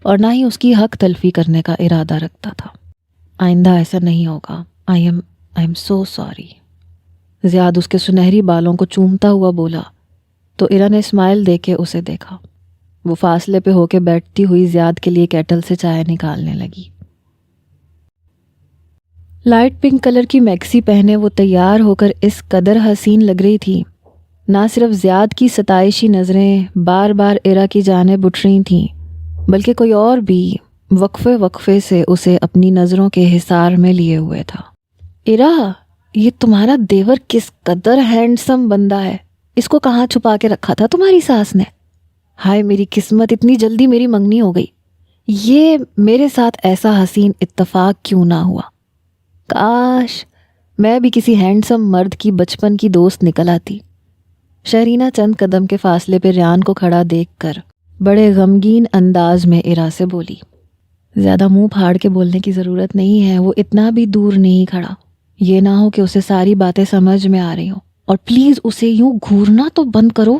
اور نہ ہی اس کی حق تلفی کرنے کا ارادہ رکھتا تھا۔ آئندہ ایسا نہیں ہوگا، آئی ایم سو سوری۔ زیاد اس کے سنہری بالوں کو چومتا ہوا بولا تو ارا نے اسمائل دے کے اسے دیکھا۔ وہ فاصلے پہ ہو کے بیٹھتی ہوئی زیاد کے لیے کیٹل سے چائے نکالنے لگی۔ لائٹ پنک کلر کی میکسی پہنے وہ تیار ہو کر اس قدر حسین لگ رہی تھی، نہ صرف زیاد کی ستائشی نظریں بار بار ارا کی جانب اٹھ رہی تھیں، بلکہ کوئی اور بھی وقفے وقفے سے اسے اپنی نظروں کے حصار میں لیے ہوئے تھا۔ ارا، یہ تمہارا دیور کس قدر ہینڈسم بندہ ہے، اس کو کہاں چھپا کے رکھا تھا تمہاری ساس نے؟ ہائے میری قسمت، اتنی جلدی میری منگنی ہو گئی۔ یہ میرے ساتھ ایسا حسین اتفاق کیوں نہ ہوا؟ کاش میں بھی کسی ہینڈسم مرد کی بچپن کی دوست نکل آتی۔ شہرینہ چند قدم کے فاصلے پہ ریان کو کھڑا دیکھ کر بڑے غمگین انداز میں ارا سے بولی، زیادہ منہ پھاڑ کے بولنے کی ضرورت نہیں ہے، وہ اتنا بھی دور نہیں کھڑا، یہ نہ ہو کہ اسے ساری باتیں سمجھ میں آ رہی ہوں، اور پلیز اسے یوں گھورنا تو بند کرو،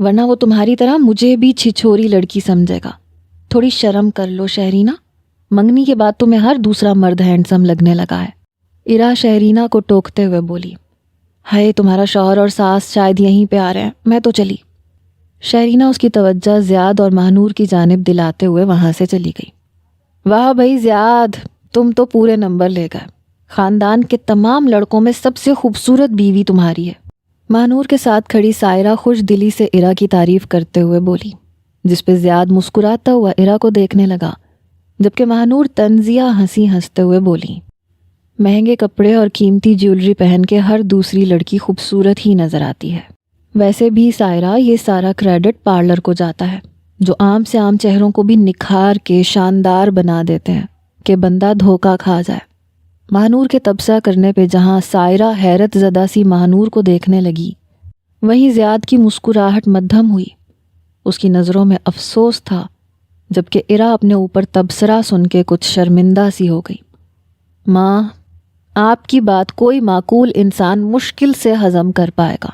ورنہ وہ تمہاری طرح مجھے بھی چھچھوری لڑکی سمجھے گا۔ تھوڑی شرم کر لو شہرینہ، منگنی کے بعد تمہیں ہر دوسرا مرد ہینڈسم لگنے لگا ہے۔ ارا شہرینہ کو ٹوکتے ہوئے بولی، ہائے تمہارا شوہر اور ساس شاید یہیں پہ آ رہے ہیں، میں تو چلی۔ شہرینہ اس کی توجہ زیاد اور ماہنور کی جانب دلاتے ہوئے وہاں سے چلی گئی۔ واہ بھائی زیاد، تم تو پورے نمبر لے گئے، خاندان کے تمام لڑکوں میں سب سے خوبصورت بیوی تمہاری ہے۔ ماہنور کے ساتھ کھڑی سائرہ خوش دلی سے ارا کی تعریف کرتے ہوئے بولی، جس پہ زیاد مسکراتا ہوا ارا کو دیکھنے لگا، جبکہ ماہنور طنزیہ ہنسی ہنستے ہوئے بولی، مہنگے کپڑے اور قیمتی جیولری پہن کے ہر دوسری لڑکی خوبصورت ہی نظر آتی ہے۔ ویسے بھی سائرہ، یہ سارا کریڈٹ پارلر کو جاتا ہے، جو عام سے عام چہروں کو بھی نکھار کے شاندار بنا دیتے ہیں کہ بندہ دھوکہ کھا جائے۔ ماہنور کے تبصرہ کرنے پہ جہاں سائرہ حیرت زدہ سی ماہنور کو دیکھنے لگی، وہیں زیاد کی مسکراہٹ مدھم ہوئی۔ اس کی نظروں میں افسوس تھا، جبکہ ارا اپنے اوپر تبصرہ سن کے کچھ شرمندہ سی ہو گئی۔ ماں، آپ کی بات کوئی معقول انسان مشکل سے ہضم کر پائے گا۔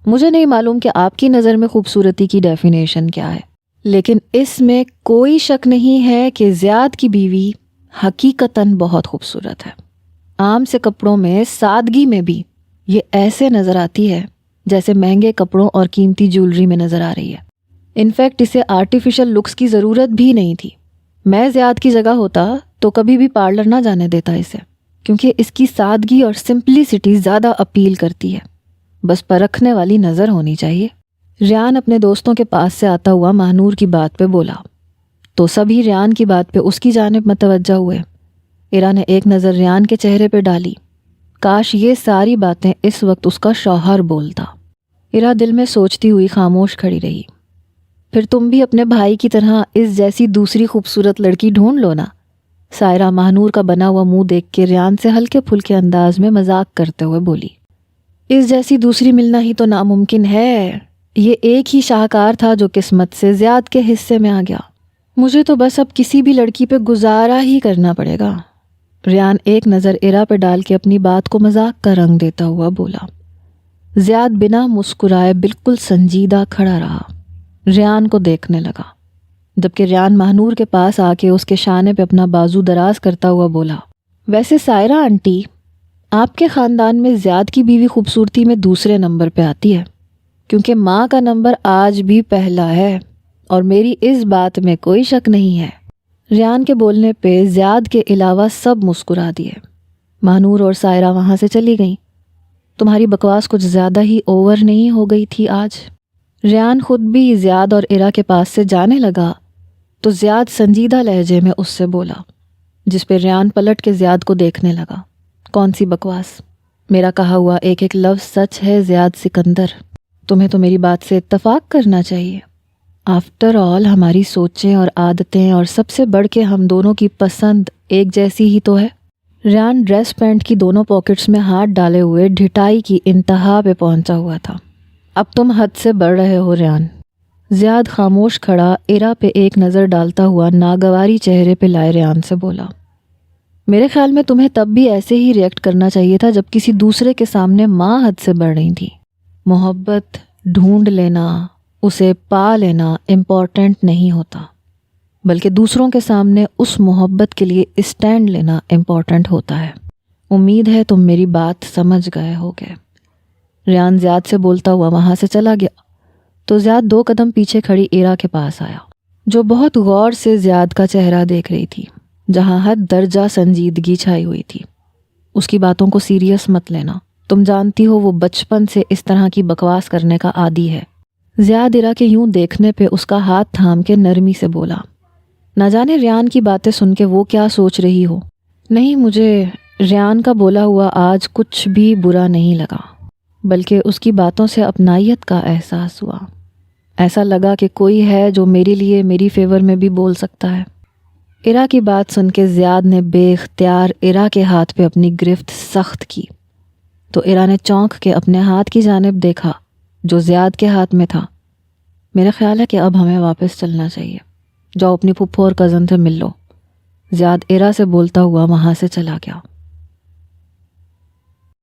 مجھے نہیں معلوم کہ آپ کی نظر میں خوبصورتی کی ڈیفینیشن کیا ہے، لیکن اس میں کوئی شک نہیں ہے کہ زیاد کی بیوی حقیقتاً بہت خوبصورت ہے۔ عام سے کپڑوں میں، سادگی میں بھی یہ ایسے نظر آتی ہے جیسے مہنگے کپڑوں اور قیمتی جیولری میں نظر آ رہی ہے۔ انفیکٹ اسے آرٹیفیشل لکس کی ضرورت بھی نہیں تھی۔ میں زیاد کی جگہ ہوتا تو کبھی بھی پارلر نہ جانے دیتا اسے، کیونکہ اس کی سادگی اور سمپلیسٹی زیادہ اپیل کرتی ہے، بس پرکھنے والی نظر ہونی چاہیے۔ ریان اپنے دوستوں کے پاس سے آتا ہوا ماہنور کی بات پہ بولا تو سبھی ریان کی بات پہ اس کی جانب متوجہ ہوئے۔ ارا نے ایک نظر ریان کے چہرے پہ ڈالی، کاش یہ ساری باتیں اس وقت اس کا شوہر بولتا۔ ارا دل میں سوچتی ہوئی خاموش کھڑی رہی۔ پھر تم بھی اپنے بھائی کی طرح اس جیسی دوسری خوبصورت لڑکی ڈھونڈ لو نا۔ سائرہ ماہنور کا بنا ہوا منہ دیکھ کے ریان سے ہلکے پھلکے انداز میں مذاق کرتے ہوئے بولی، اس جیسی دوسری ملنا ہی تو ناممکن ہے، یہ ایک ہی شاہکار تھا جو قسمت سے زیاد کے حصے میں آ گیا۔ مجھے تو بس اب کسی بھی لڑکی پہ گزارا ہی کرنا پڑے گا۔ ریان ایک نظر ایرا پہ ڈال کے اپنی بات کو مذاق کا رنگ دیتا ہوا بولا۔ زیاد بنا مسکرائے بالکل سنجیدہ کھڑا رہا، ریان کو دیکھنے لگا، جبکہ ریان مہنور کے پاس آ کے اس کے شانے پہ اپنا بازو دراز کرتا ہوا بولا، ویسے سائرہ آنٹی، آپ کے خاندان میں زیاد کی بیوی خوبصورتی میں دوسرے نمبر پہ آتی ہے، کیونکہ ماں کا نمبر آج بھی پہلا ہے اور میری اس بات میں کوئی شک نہیں ہے۔ ریان کے بولنے پہ زیاد کے علاوہ سب مسکرا دیے۔ مہنور اور سائرہ وہاں سے چلی گئیں۔ تمہاری بکواس کچھ زیادہ ہی اوور نہیں ہو گئی تھی آج؟ ریان خود بھی زیاد اور ایرا کے پاس سے جانے لگا تو زیاد سنجیدہ لہجے میں اس سے بولا، جس پہ ریان پلٹ کے زیاد کو دیکھنے لگا، کون سی بکواس؟ میرا کہا ہوا ایک ایک لفظ سچ ہے زیاد سکندر، تمہیں تو میری بات سے اتفاق کرنا چاہیے۔ آفٹر آل ہماری سوچیں اور عادتیں اور سب سے بڑھ کے ہم دونوں کی پسند ایک جیسی ہی تو ہے۔ ریان ڈریس پینٹ کی دونوں پاکٹس میں ہاتھ ڈالے ہوئے ڈھٹائی کی انتہا پہ پہنچا ہوا تھا۔ اب تم حد سے بڑھ رہے ہو ریان۔ زیاد خاموش کھڑا ایرا پہ ایک نظر ڈالتا ہوا ناگواری چہرے پہ لائے ریان سے بولا، میرے خیال میں تمہیں تب بھی ایسے ہی ریئیکٹ کرنا چاہیے تھا جب کسی دوسرے کے سامنے ماں حد سے بڑھ رہی تھی۔ محبت ڈھونڈ لینا، اسے پا لینا امپورٹنٹ نہیں ہوتا، بلکہ دوسروں کے سامنے اس محبت کے لیے اسٹینڈ لینا امپورٹنٹ ہوتا ہے۔ امید ہے تم میری بات سمجھ گئے ہوگے۔ ریان زیاد سے بولتا ہوا وہاں سے چلا گیا تو زیاد 2 قدم پیچھے کھڑی ایرا کے پاس آیا، جو بہت غور سے زیاد کا چہرہ دیکھ رہی تھی، جہاں حد درجہ سنجیدگی چھائی ہوئی تھی۔ اس کی باتوں کو سیریس مت لینا، تم جانتی ہو وہ بچپن سے اس طرح کی بکواس کرنے کا عادی ہے۔ زیاد ایرا کے یوں دیکھنے پہ اس کا ہاتھ تھام کے نرمی سے بولا، نہ جانے ریان کی باتیں سن کے وہ کیا سوچ رہی ہو۔ نہیں، مجھے ریان کا بولا ہوا آج کچھ بھی برا نہیں لگا، بلکہ اس کی باتوں سے اپنائیت کا احساس ہوا۔ ایسا لگا کہ کوئی ہے جو میرے لیے میری فیور میں بھی بول سکتا ہے۔ ایرا کی بات سن کے زیاد نے بے اختیار ایرا کے ہاتھ پہ اپنی گرفت سخت کی تو ایرا نے چونک کے اپنے ہاتھ کی جانب دیکھا جو زیاد کے ہاتھ میں تھا۔ میرا خیال ہے کہ اب ہمیں واپس چلنا چاہیے، جاؤ اپنی پھپھو اور کزن سے مل لو۔ زیاد ایرا سے بولتا ہوا وہاں سے چلا گیا۔